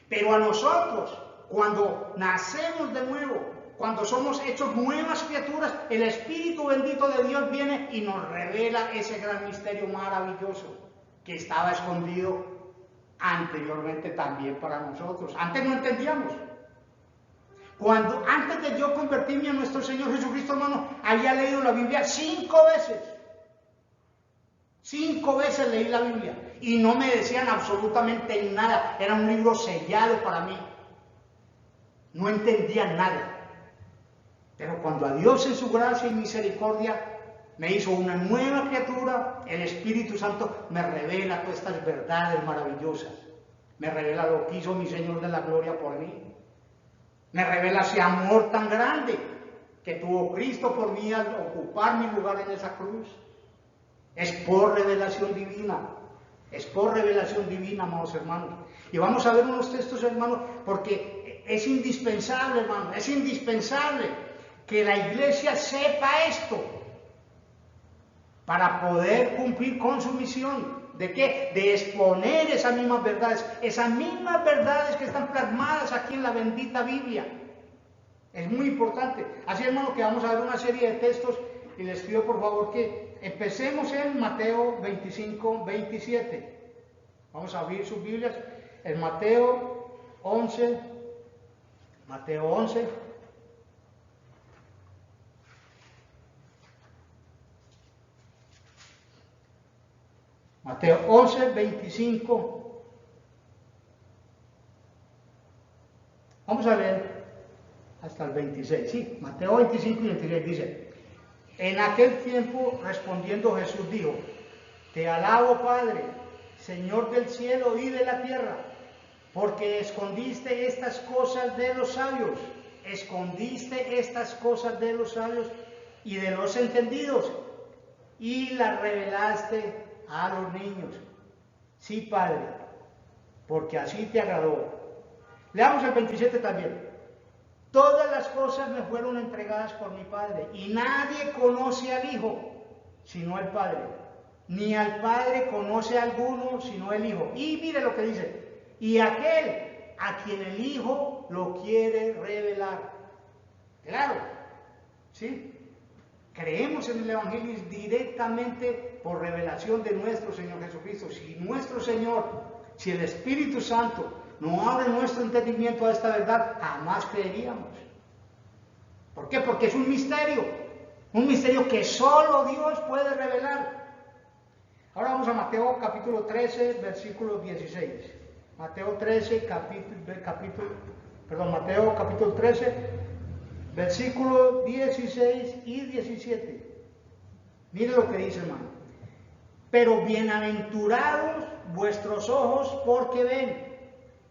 C: Pero a nosotros, cuando nacemos de nuevo, cuando somos hechos nuevas criaturas, el Espíritu bendito de Dios viene y nos revela ese gran misterio maravilloso que estaba escondido anteriormente también para nosotros. Antes no entendíamos. Antes de yo convertirme a nuestro Señor Jesucristo, hermano, había leído la Biblia 5 veces. 5 veces leí la Biblia y no me decían absolutamente nada. Era un libro sellado para mí. No entendía nada. Pero cuando a Dios en su gracia y misericordia me hizo una nueva criatura, el Espíritu Santo me revela todas estas verdades maravillosas. Me revela lo que hizo mi Señor de la gloria por mí. Me revela ese amor tan grande que tuvo Cristo por mí al ocupar mi lugar en esa cruz. Es por revelación divina. Es por revelación divina, amados hermanos. Y vamos a ver unos textos, hermanos, porque es indispensable, hermano, es indispensable que la iglesia sepa esto para poder cumplir con su misión. ¿De qué? De exponer esas mismas verdades que están plasmadas aquí en la bendita Biblia. Es muy importante. Así, hermano, que vamos a ver una serie de textos y les pido por favor que empecemos en Mateo 25, 27. Vamos a abrir sus Biblias en Mateo 11. Mateo 11. Mateo 11, 25. Vamos a leer hasta el 26. Sí, Mateo 25 y 26 dice: En aquel tiempo respondiendo Jesús dijo: Te alabo, Padre, Señor del cielo y de la tierra, porque escondiste estas cosas de los sabios, y de los entendidos, y las revelaste a los niños. Sí, Padre, porque así te agradó. Leamos el 27 también. Todas las cosas me fueron entregadas por mi Padre, y nadie conoce al Hijo sino el Padre, ni al Padre conoce a alguno sino el Hijo. Y mire lo que dice: y aquel a quien el Hijo lo quiere revelar. Claro, ¿sí? Creemos en el Evangelio directamente por revelación de nuestro Señor Jesucristo. Si el Espíritu Santo no abre nuestro entendimiento a esta verdad, jamás creeríamos. ¿Por qué? Porque es un misterio que solo Dios puede revelar. Ahora vamos a Mateo capítulo 13, versículo 16. Mateo capítulo 13, versículos 16 y 17. Mire lo que dice, hermano. Pero bienaventurados vuestros ojos porque ven,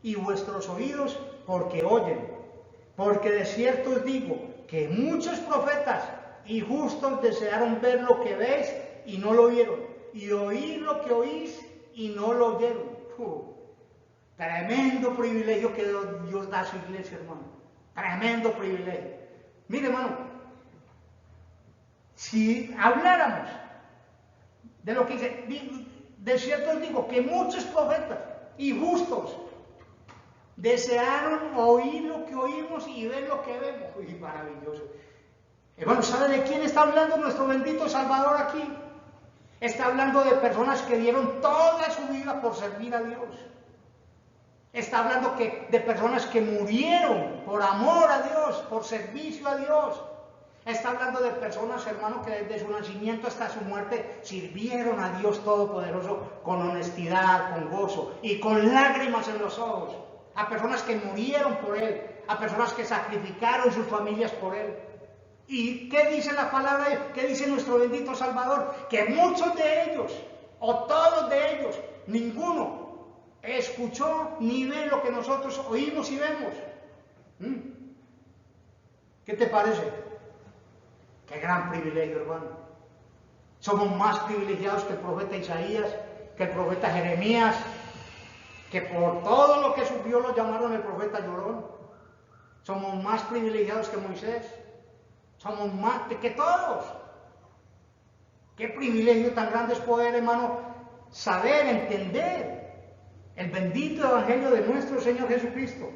C: y vuestros oídos porque oyen. Porque de cierto os digo que muchos profetas y justos desearon ver lo que veis y no lo vieron, y oír lo que oís y no lo oyeron. Tremendo privilegio que Dios da a su iglesia, hermano. Tremendo privilegio. Mire, hermano, si habláramos de lo que dice, de cierto os digo que muchos profetas y justos desearon oír lo que oímos y ver lo que vemos. Uy, maravilloso. Hermano, ¿sabe de quién está hablando nuestro bendito Salvador aquí? Está hablando de personas que dieron toda su vida por servir a Dios. Está hablando de personas que murieron por amor a Dios, por servicio a Dios. Está hablando de personas, hermano, que desde su nacimiento hasta su muerte sirvieron a Dios Todopoderoso con honestidad, con gozo y con lágrimas en los ojos. A personas que murieron por Él, a personas que sacrificaron sus familias por Él. ¿Y qué dice la palabra? ¿Qué dice nuestro bendito Salvador? Que muchos de ellos, o todos de ellos, ninguno escuchó ni ve lo que nosotros oímos y vemos. ¿Qué te parece? Qué gran privilegio, hermano. Somos más privilegiados que el profeta Isaías, que el profeta Jeremías, que por todo lo que sufrió lo llamaron el profeta llorón. Somos más privilegiados que Moisés. Somos más que todos. Qué privilegio tan grande es poder, hermano, saber, entender el bendito evangelio de nuestro Señor Jesucristo.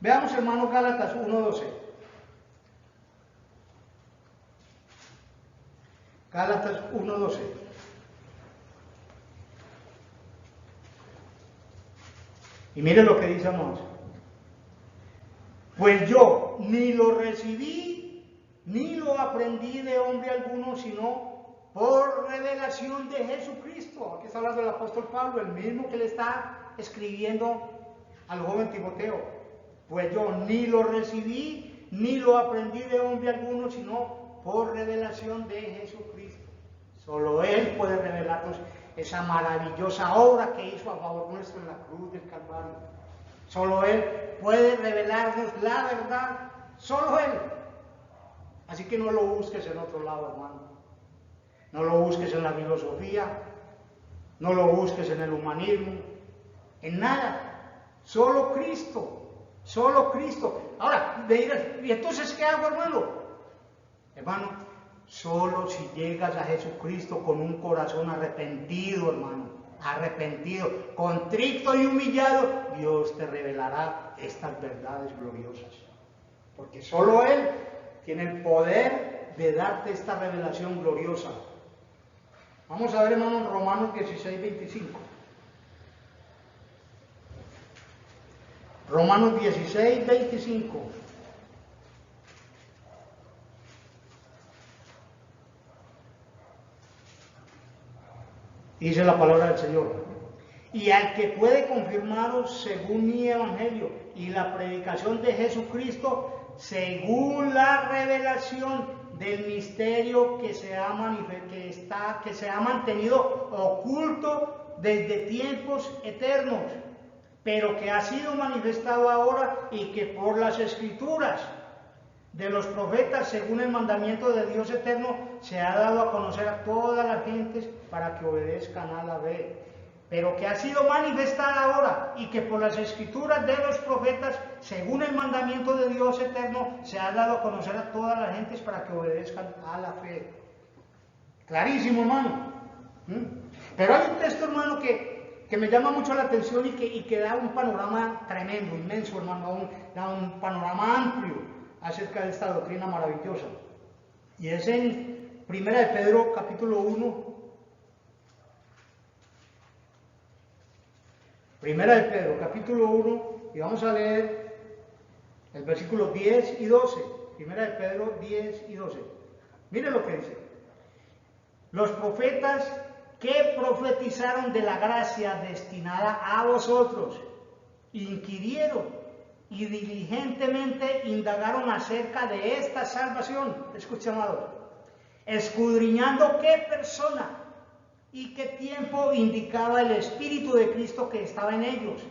C: Veamos, hermano, Gálatas 1:12. Gálatas 1:12. Y mire lo que dice Amós. Pues yo ni lo recibí, ni lo aprendí de hombre alguno, sino por revelación de Jesucristo. Aquí está hablando el apóstol Pablo, el mismo que le está escribiendo al joven Timoteo. Pues yo ni lo recibí, ni lo aprendí de hombre alguno, sino por revelación de Jesucristo. Solo Él puede revelarnos esa maravillosa obra que hizo a favor nuestro en la cruz del Calvario. Solo Él puede revelarnos la verdad. Solo Él. Así que no lo busques en otro lado, hermano. No lo busques en la filosofía. No lo busques en el humanismo. En nada. Solo Cristo. Solo Cristo. Ahora, me dirás, ¿y entonces qué hago, hermano? Hermano, solo si llegas a Jesucristo con un corazón arrepentido, hermano, arrepentido, contrito y humillado, Dios te revelará estas verdades gloriosas. Porque solo Él tiene el poder de darte esta revelación gloriosa. Vamos a ver, hermano, en Romanos 16:25. Romanos 16:25. Dice la palabra del Señor. Y al que puede confirmaros según mi evangelio y la predicación de Jesucristo, según la revelación del misterio que se ha mantenido oculto desde tiempos eternos, pero que ha sido manifestado ahora y que por las escrituras de los profetas, según el mandamiento de Dios eterno, se ha dado a conocer a todas las gentes para que obedezcan a la fe. Pero que ha sido manifestada ahora y que por las escrituras de los profetas, según el mandamiento de Dios eterno, se ha dado a conocer a todas las gentes para que obedezcan a la fe. Clarísimo, hermano. Pero hay un texto, hermano, que me llama mucho la atención y que da un panorama tremendo, inmenso, hermano, da un panorama amplio acerca de esta doctrina maravillosa. Y es en 1 de Pedro capítulo 1. 1 de Pedro capítulo 1, y vamos a leer el versículo 10 y 12. 1 de Pedro 10 y 12. Mire lo que dice. Los profetas que profetizaron de la gracia destinada a vosotros, inquirieron y diligentemente indagaron acerca de esta salvación, escucha, amado, escudriñando qué persona y qué tiempo indicaba el Espíritu de Cristo que estaba en ellos,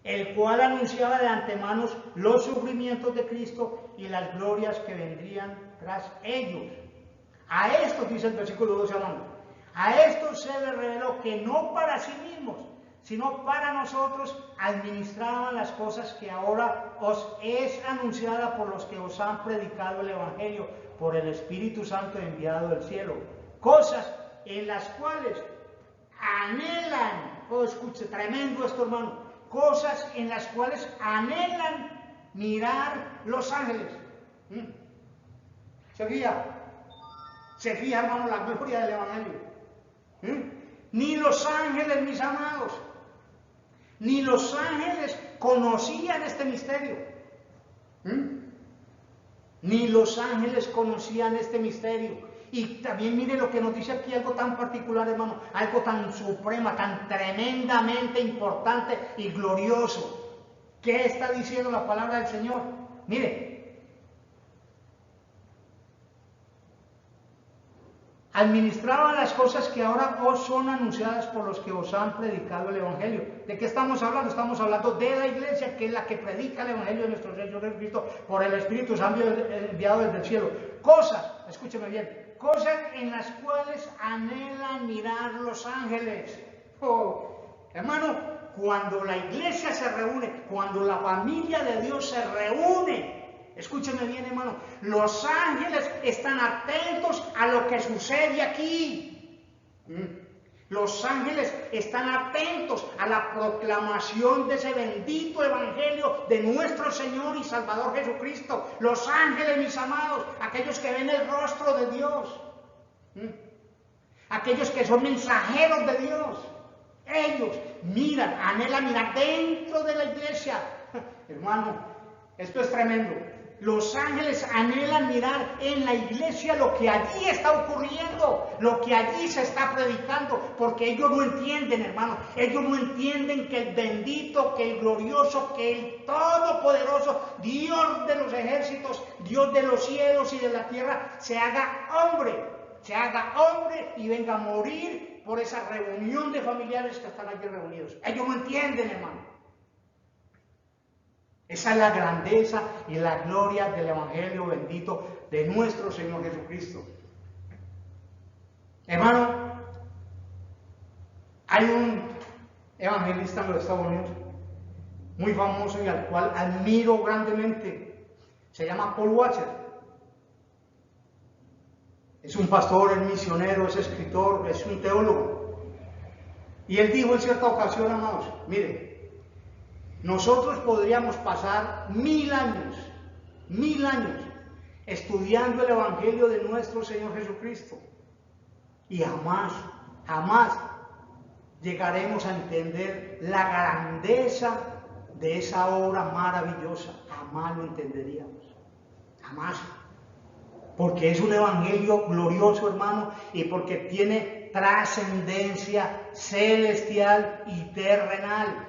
C: el cual anunciaba de antemano los sufrimientos de Cristo y las glorias que vendrían tras ellos. A estos, dice el versículo 12 hablando, a estos se les reveló que no para sí mismos, sino para nosotros administraban las cosas que ahora os es anunciada por los que os han predicado el Evangelio, por el Espíritu Santo enviado del cielo. Cosas en las cuales anhelan, escuche, tremendo esto, hermano, cosas en las cuales anhelan mirar los ángeles. ¿Se fija, hermano, la gloria del Evangelio? Ni los ángeles, mis amados, ni los ángeles conocían este misterio. Ni los ángeles conocían este misterio. Y también mire lo que nos dice aquí, algo tan particular, hermano, algo tan supremo, tan tremendamente importante y glorioso. ¿Qué está diciendo la palabra del Señor? Mire, administraban las cosas que ahora os son anunciadas por los que os han predicado el Evangelio. ¿De qué estamos hablando? Estamos hablando de la iglesia, que es la que predica el Evangelio de nuestro Señor Jesucristo por el Espíritu Santo enviado desde el cielo. Cosas, escúcheme bien, cosas en las cuales anhelan mirar los ángeles. Hermano, cuando la iglesia se reúne, cuando la familia de Dios se reúne, escúcheme bien, hermano, los ángeles están atentos a lo que sucede aquí. Los ángeles están atentos a la proclamación de ese bendito evangelio de nuestro Señor y Salvador Jesucristo. Los ángeles, mis amados, aquellos que ven el rostro de Dios, aquellos que son mensajeros de Dios, ellos miran, anhelan mirar dentro de la iglesia. Hermano, esto es tremendo. Los ángeles anhelan mirar en la iglesia lo que allí está ocurriendo, lo que allí se está predicando, porque ellos no entienden, hermano, ellos no entienden que el bendito, que el glorioso, que el todopoderoso, Dios de los ejércitos, Dios de los cielos y de la tierra, se haga hombre y venga a morir por esa reunión de familiares que están allí reunidos. Ellos no entienden, hermano. Esa es la grandeza y la gloria del Evangelio bendito de nuestro Señor Jesucristo. Hermano, hay un evangelista en los Estados Unidos muy famoso y al cual admiro grandemente. Se llama Paul Washer. Es un pastor, es misionero, es escritor, es un teólogo. Y él dijo en cierta ocasión, amados, mire, nosotros podríamos pasar 1000 años estudiando el Evangelio de nuestro Señor Jesucristo y jamás llegaremos a entender la grandeza de esa obra maravillosa. Jamás lo entenderíamos, jamás. Porque es un Evangelio glorioso, hermano, y porque tiene trascendencia celestial y terrenal.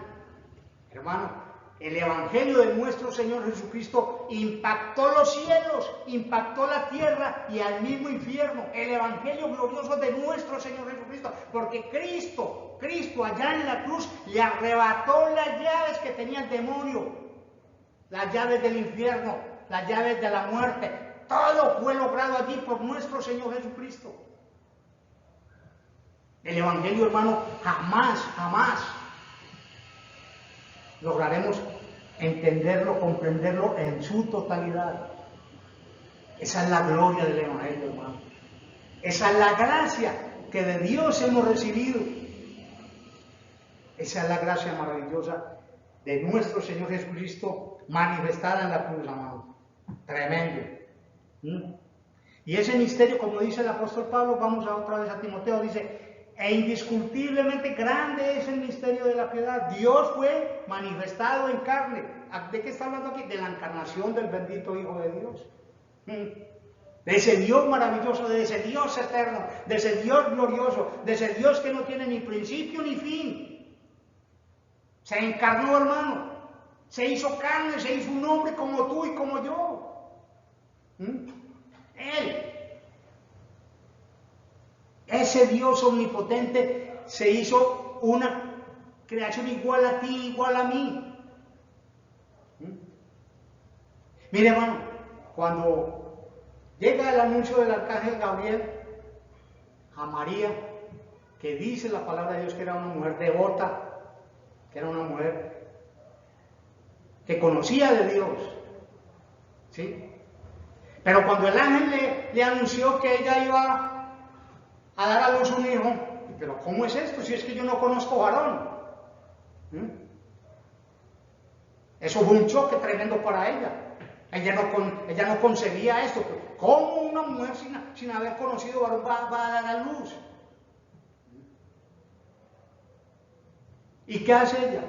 C: Hermano, el Evangelio de nuestro Señor Jesucristo impactó los cielos, impactó la tierra y al mismo infierno. El Evangelio glorioso de nuestro Señor Jesucristo, porque Cristo allá en la cruz le arrebató las llaves que tenía el demonio, las llaves del infierno, las llaves de la muerte. Todo fue logrado allí por nuestro Señor Jesucristo. El Evangelio, hermano, jamás lograremos entenderlo, comprenderlo en su totalidad. Esa es la gloria del Evangelio, hermano. Esa es la gracia que de Dios hemos recibido. Esa es la gracia maravillosa de nuestro Señor Jesucristo manifestada en la cruz, amado. Tremendo. Y ese misterio, como dice el apóstol Pablo, vamos a otra vez a Timoteo, dice: e indiscutiblemente grande es el misterio de la piedad. Dios fue manifestado en carne. ¿De qué está hablando aquí? De la encarnación del bendito Hijo de Dios. De ese Dios maravilloso, de ese Dios eterno, de ese Dios glorioso, de ese Dios que no tiene ni principio ni fin. Se encarnó, hermano. Se hizo carne, se hizo un hombre como tú y como yo. Él. Ese Dios omnipotente se hizo una creación igual a ti, igual a mí. Mire, hermano, cuando llega el anuncio del arcángel Gabriel a María, que dice la palabra de Dios que era una mujer devota, que era una mujer que conocía de Dios, ¿sí? Pero cuando el ángel le anunció que ella iba a dar a luz un hijo, pero ¿cómo es esto si es que yo no conozco varón? Eso fue un choque tremendo para ella. Ella no concebía esto. ¿Cómo una mujer sin haber conocido varón va a dar a luz? ¿Y qué hace ella?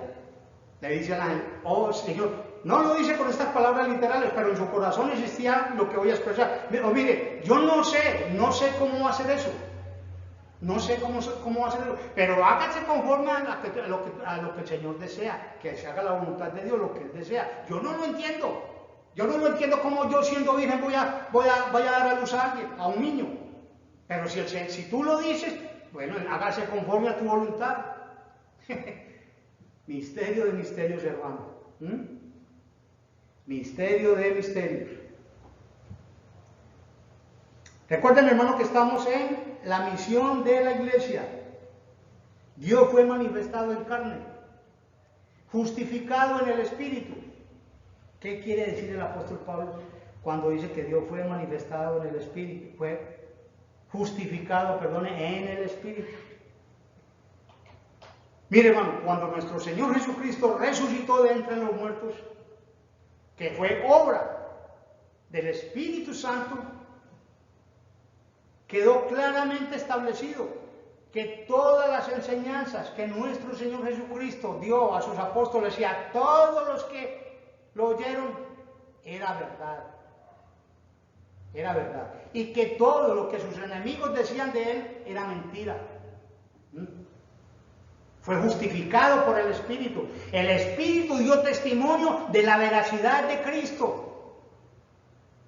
C: Le dice al ángel, oh Señor, no lo dice con estas palabras literales, pero en su corazón existía lo que voy a expresar. Mire, yo no sé cómo hacer eso. No sé cómo hacer eso, pero hágase conforme a lo que el Señor desea, que se haga la voluntad de Dios, lo que Él desea. Yo no lo entiendo. Yo no lo entiendo cómo yo, siendo virgen, voy a dar a luz a alguien, a un niño. Pero si tú lo dices, bueno, hágase conforme a tu voluntad. Misterio de misterios, hermano. Misterio de misterios. Recuerden, hermano, que estamos en la misión de la iglesia. Dios fue manifestado en carne, justificado en el Espíritu. ¿Qué quiere decir el apóstol Pablo cuando dice que Dios fue manifestado en el Espíritu? Fue justificado, en el Espíritu. Mire, hermano, cuando nuestro Señor Jesucristo resucitó de entre los muertos, que fue obra del Espíritu Santo, quedó claramente establecido que todas las enseñanzas que nuestro Señor Jesucristo dio a sus apóstoles y a todos los que lo oyeron, era verdad. Era verdad. Y que todo lo que sus enemigos decían de Él era mentira. Fue justificado por el Espíritu. El Espíritu dio testimonio de la veracidad de Cristo.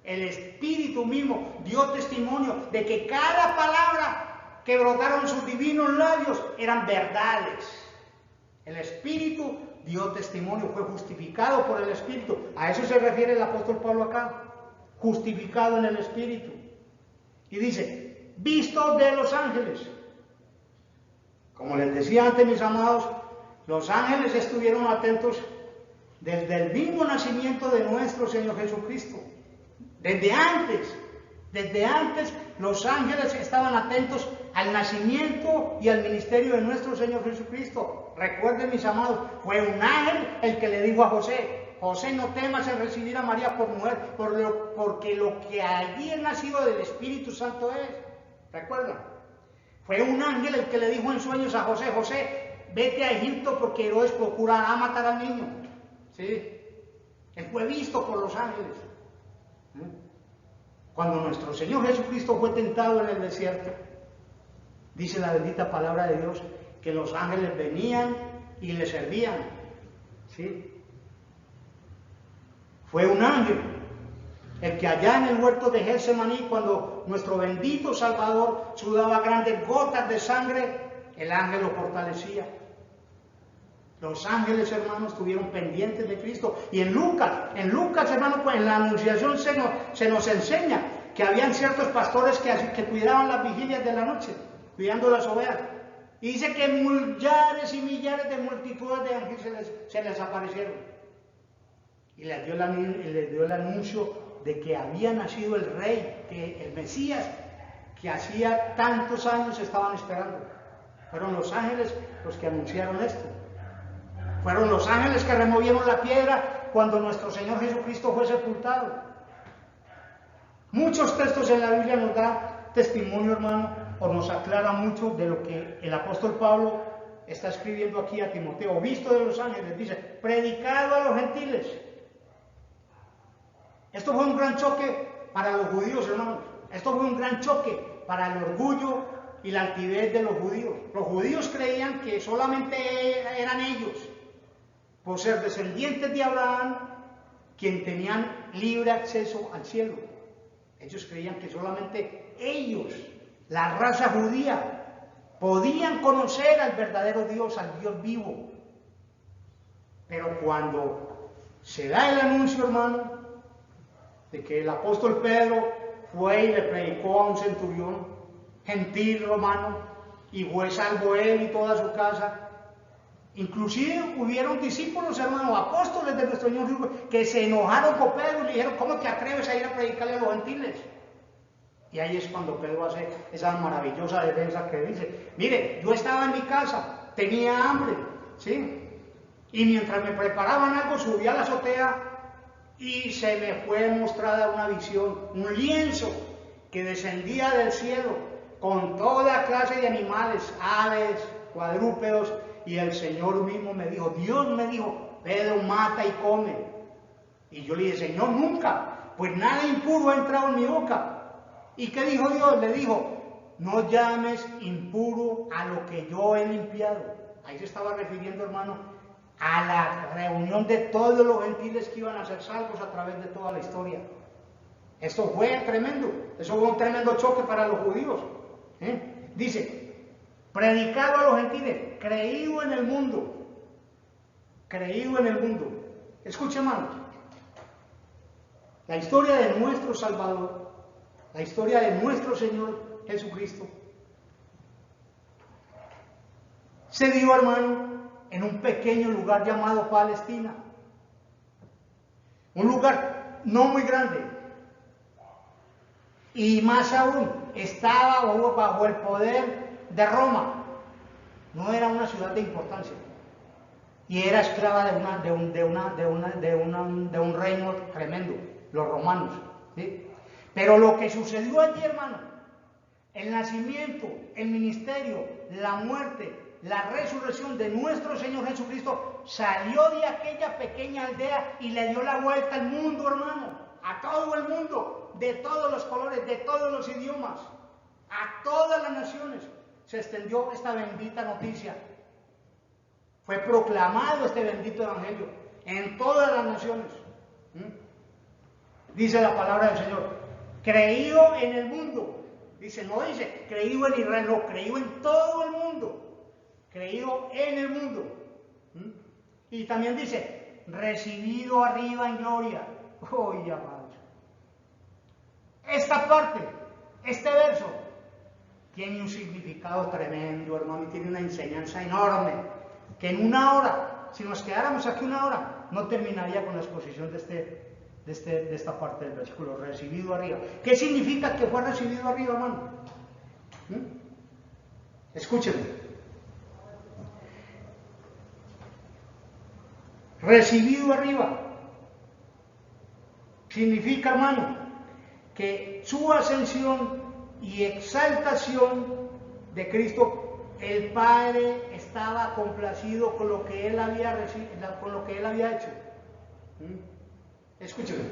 C: El Espíritu mismo dio testimonio de que cada palabra que brotaron sus divinos labios eran verdades. El Espíritu dio testimonio, fue justificado por el Espíritu. A eso se refiere el apóstol Pablo acá. Justificado en el Espíritu. Y dice, visto de los ángeles. Como les decía antes, mis amados, los ángeles estuvieron atentos desde el mismo nacimiento de nuestro Señor Jesucristo. Desde antes los ángeles estaban atentos al nacimiento y al ministerio de nuestro Señor Jesucristo. Recuerden, mis amados, fue un ángel el que le dijo a José, José, no temas en recibir a María por mujer, porque lo que allí es nacido del Espíritu Santo es. ¿Recuerdan? Fue un ángel el que le dijo en sueños a José, José, vete a Egipto porque Herodes procurará matar al niño. ¿Sí? Él fue visto por los ángeles. Cuando nuestro Señor Jesucristo fue tentado en el desierto, dice la bendita palabra de Dios, que los ángeles venían y le servían. ¿Sí? Fue un ángel el que allá en el huerto de Getsemaní, cuando nuestro bendito Salvador sudaba grandes gotas de sangre, el ángel lo fortalecía. Los ángeles, hermanos, estuvieron pendientes de Cristo. Y en Lucas, hermanos, pues en la Anunciación se nos enseña que habían ciertos pastores que cuidaban las vigilias de la noche, cuidando las ovejas. Y dice que millares y millares de multitudes de ángeles se les aparecieron. Y les dio el anuncio de que había nacido el Rey, que el Mesías, que hacía tantos años estaban esperando. Fueron los ángeles los que anunciaron esto. Fueron los ángeles que removieron la piedra cuando nuestro Señor Jesucristo fue sepultado. Muchos textos en la Biblia nos dan testimonio, hermano, o nos aclara mucho de lo que el apóstol Pablo está escribiendo aquí a Timoteo. Visto de los ángeles, dice, predicado a los gentiles. Esto fue un gran choque para los judíos, hermanos. Esto fue un gran choque para el orgullo y la altivez de los judíos. Los judíos creían que solamente eran ellos, por ser descendientes de Abraham, quien tenían libre acceso al cielo. Ellos creían que solamente ellos, la raza judía, podían conocer al verdadero Dios, al Dios vivo. Pero cuando se da el anuncio, hermano, de que el apóstol Pedro fue y le predicó a un centurión gentil romano, y fue salvo él y toda su casa. Inclusive hubieron discípulos, hermanos, apóstoles de nuestro Señor Jesucristo, que se enojaron con Pedro y le dijeron, ¿cómo te atreves a ir a predicarle a los gentiles? Y ahí es cuando Pedro hace esa maravillosa defensa que dice, mire, yo estaba en mi casa, tenía hambre, ¿sí? Y mientras me preparaban algo, subí a la azotea y se me fue mostrada una visión, un lienzo que descendía del cielo con toda clase de animales, aves, cuadrúpedos, y el Señor mismo me dijo, Dios me dijo, Pedro mata y come. Y yo le dije, Señor, nunca, pues nada impuro ha entrado en mi boca. ¿Y qué dijo Dios? Le dijo, no llames impuro a lo que yo he limpiado. Ahí se estaba refiriendo, hermano, a la reunión de todos los gentiles que iban a ser salvos a través de toda la historia. Esto fue tremendo, eso fue un tremendo choque para los judíos. Dice, predicado a los gentiles, creído en el mundo. Creído en el mundo. Escuche, hermano, la historia de nuestro Salvador, la historia de nuestro Señor Jesucristo, se dio, hermano, en un pequeño lugar llamado Palestina. Un lugar no muy grande. Y más aún, estaba bajo el poder de Roma. No era una ciudad de importancia. Y era esclava de un reino tremendo, los romanos. ¿Sí? Pero lo que sucedió allí, hermano, el nacimiento, el ministerio, la muerte, la resurrección de nuestro Señor Jesucristo, salió de aquella pequeña aldea y le dio la vuelta al mundo, hermano, a todo el mundo, de todos los colores, de todos los idiomas, a todas las naciones. Se extendió esta bendita noticia. Fue proclamado este bendito evangelio en todas las naciones. Dice la palabra del Señor, creído en el mundo. Dice, no dice, creído en Israel, no, creído en todo el mundo. Creído en el mundo. Y también dice, recibido arriba en gloria. Oye, amados. Esta parte, este verso, tiene un significado tremendo, hermano, y tiene una enseñanza enorme, que en una hora, si nos quedáramos aquí una hora, no terminaría con la exposición de esta parte del versículo, recibido arriba. ¿Qué significa que fue recibido arriba, hermano? Escúchenme. Recibido arriba significa, hermano, que su ascensión y exaltación de Cristo, el Padre estaba complacido con lo que él había hecho. Escúcheme.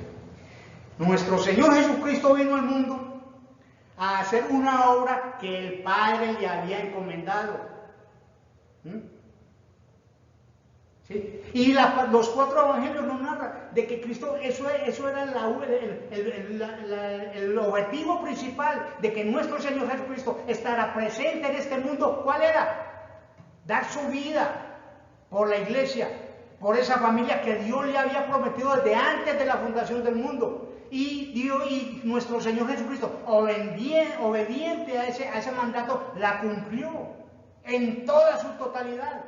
C: Nuestro Señor Jesucristo vino al mundo a hacer una obra que el Padre le había encomendado. ¿Sí? Y los 4 evangelios nos narran de que Cristo, eso era el objetivo principal de que nuestro Señor Jesucristo estará presente en este mundo. ¿Cuál era? Dar su vida por la iglesia, por esa familia que Dios le había prometido desde antes de la fundación del mundo. Y nuestro Señor Jesucristo, obediente a ese mandato, la cumplió en toda su totalidad.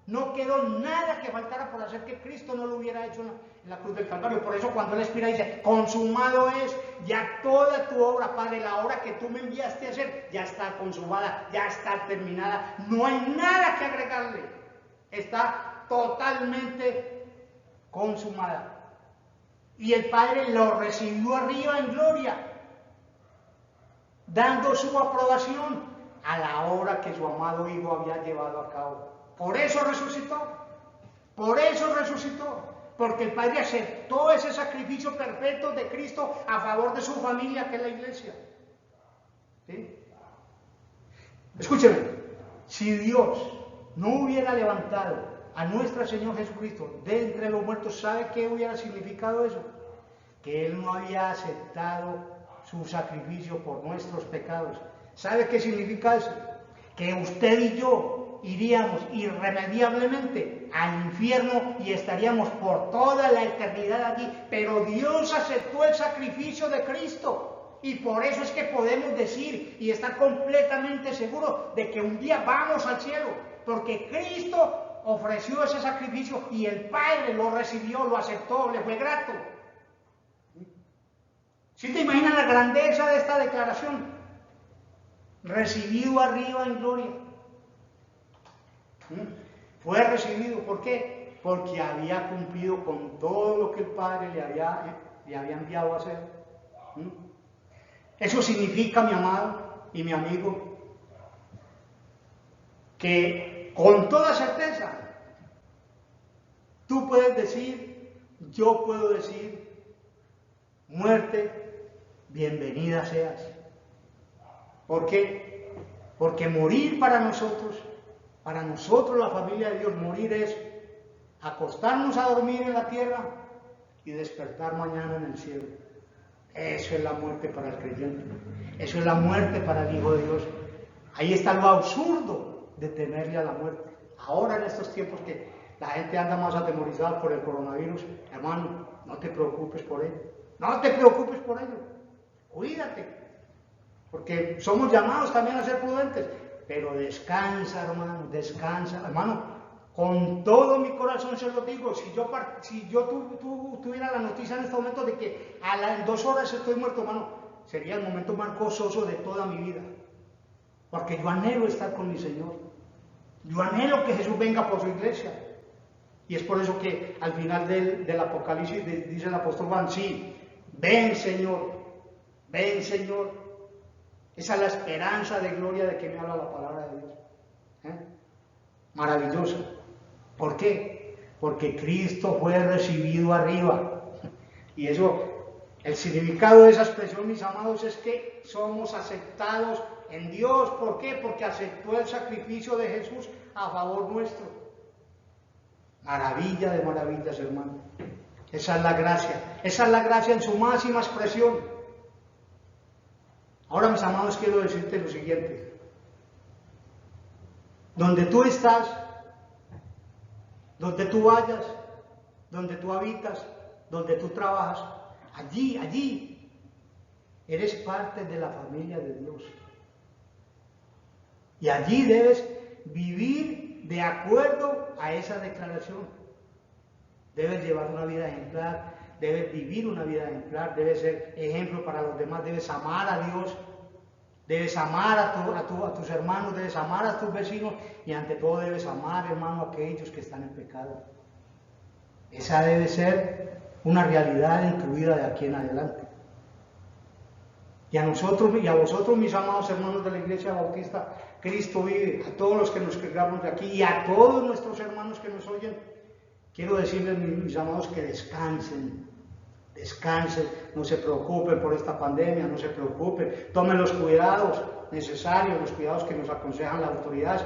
C: No quedó nada que faltara por hacer que Cristo no lo hubiera hecho en la cruz del Calvario. Por eso cuando Él expira dice, consumado es, ya toda tu obra, Padre, la obra que tú me enviaste a hacer, ya está consumada, ya está terminada. No hay nada que agregarle. Está totalmente consumada. Y el Padre lo recibió arriba en gloria, dando su aprobación a la obra que su amado Hijo había llevado a cabo. Por eso resucitó, porque el Padre aceptó ese sacrificio perfecto de Cristo a favor de su familia, que es la iglesia. ¿Sí? Escúcheme, si Dios no hubiera levantado a nuestro Señor Jesucristo de entre los muertos, ¿sabe qué hubiera significado eso? Que Él no había aceptado su sacrificio por nuestros pecados. ¿Sabe qué significa eso? Que usted y yo iríamos irremediablemente al infierno y estaríamos por toda la eternidad allí, pero Dios aceptó el sacrificio de Cristo y por eso es que podemos decir y estar completamente seguros de que un día vamos al cielo, porque Cristo ofreció ese sacrificio y el Padre lo recibió, lo aceptó, le fue grato. ¿Sí te imaginas la grandeza de esta declaración? Recibido arriba en gloria. Fue recibido, ¿por qué? Porque había cumplido con todo lo que el Padre le había enviado a hacer. Eso significa, mi amado y mi amigo, que con toda certeza Tú puedes decir, yo puedo decir, muerte, bienvenida seas. ¿Por qué? Porque morir para nosotros la familia de Dios, morir es acostarnos a dormir en la tierra y despertar mañana en el cielo. Eso es la muerte para el creyente. Eso es la muerte para el Hijo de Dios. Ahí está lo absurdo de temerle a la muerte. Ahora en estos tiempos que la gente anda más atemorizada por el coronavirus, hermano, no te preocupes por ello. No te preocupes por ello. Cuídate. Porque somos llamados también a ser prudentes. Pero descansa, hermano, descansa. Hermano, con todo mi corazón se lo digo, si yo tuviera la noticia en este momento de que en 2 horas estoy muerto, hermano, sería el momento más gozoso de toda mi vida. Porque yo anhelo estar con mi Señor. Yo anhelo que Jesús venga por su iglesia. Y es por eso que al final del Apocalipsis dice el apóstol Juan, sí, ven Señor, ven Señor. Esa es la esperanza de gloria de que me habla la palabra de Dios. Maravilloso. ¿Por qué? Porque Cristo fue recibido arriba. Y eso, el significado de esa expresión, mis amados, es que somos aceptados en Dios. ¿Por qué? Porque aceptó el sacrificio de Jesús a favor nuestro. Maravilla de maravillas, hermano. Esa es la gracia. Esa es la gracia en su máxima expresión. Ahora, mis amados, quiero decirte lo siguiente. Donde tú estás, donde tú vayas, donde tú habitas, donde tú trabajas, allí, eres parte de la familia de Dios. Y allí debes vivir de acuerdo a esa declaración. Debes llevar una vida ejemplar, debes vivir una vida ejemplar, debes ser ejemplo para los demás, debes amar a Dios, debes amar a tus hermanos, debes amar a tus vecinos y ante todo debes amar, hermano, a aquellos que están en pecado. Esa debe ser una realidad en tu vida de aquí en adelante. Y a nosotros y a vosotros, mis amados hermanos de la Iglesia Bautista, Cristo vive. A todos los que nos congregamos de aquí y a todos nuestros hermanos que nos oyen, quiero decirles, mis amados, que descansen, no se preocupen por esta pandemia, no se preocupen, tomen los cuidados necesarios, los cuidados que nos aconsejan las autoridades,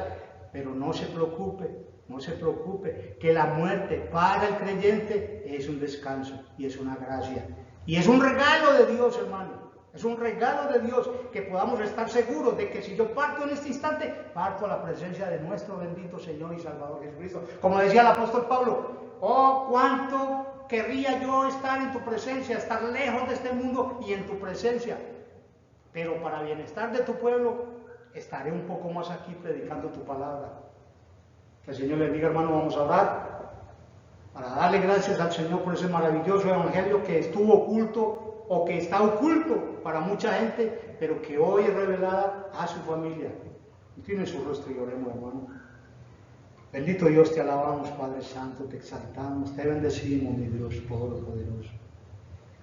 C: pero no se preocupe, que la muerte para el creyente es un descanso y es una gracia. Y es un regalo de Dios, hermano. Es un regalo de Dios que podamos estar seguros de que si yo parto en este instante, parto a la presencia de nuestro bendito Señor y Salvador Jesucristo. Como decía el apóstol Pablo, oh, cuánto querría yo estar en tu presencia, estar lejos de este mundo y en tu presencia. Pero para bienestar de tu pueblo, estaré un poco más aquí predicando tu palabra. Que el Señor les diga, hermano, vamos a orar para darle gracias al Señor por ese maravilloso evangelio que estuvo oculto o que está oculto para mucha gente, pero que hoy es revelada a su familia. Incline su rostro y oremos, hermano. Bendito Dios, te alabamos, Padre Santo, te exaltamos, te bendecimos, mi Dios Todopoderoso.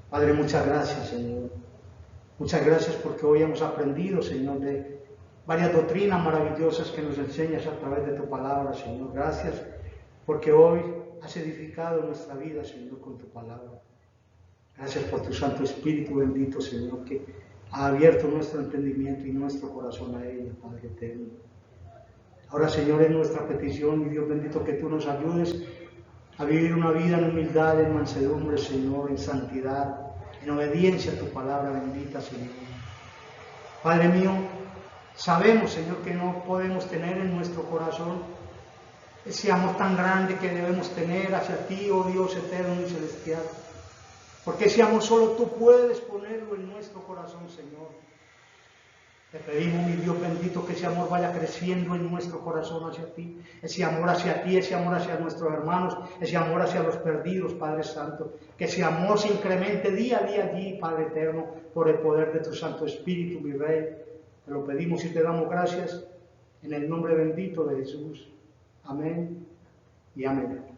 C: Padre, muchas gracias, Señor. Muchas gracias porque hoy hemos aprendido, Señor, de varias doctrinas maravillosas que nos enseñas a través de tu palabra, Señor. Gracias porque hoy has edificado nuestra vida, Señor, con tu palabra. Gracias por tu Santo Espíritu bendito, Señor, que ha abierto nuestro entendimiento y nuestro corazón a ella, Padre eterno. Ahora, Señor, es nuestra petición, y Dios bendito, que tú nos ayudes a vivir una vida en humildad, en mansedumbre, Señor, en santidad, en obediencia a tu palabra bendita, Señor. Padre mío, sabemos, Señor, que no podemos tener en nuestro corazón ese amor tan grande que debemos tener hacia ti, oh Dios eterno y celestial. Porque ese amor solo tú puedes ponerlo en nuestro corazón, Señor. Te pedimos, mi Dios bendito, que ese amor vaya creciendo en nuestro corazón hacia ti. Ese amor hacia ti, ese amor hacia nuestros hermanos, ese amor hacia los perdidos, Padre Santo. Que ese amor se incremente día a día allí, Padre eterno, por el poder de tu Santo Espíritu, mi Rey. Te lo pedimos y te damos gracias en el nombre bendito de Jesús. Amén y amén.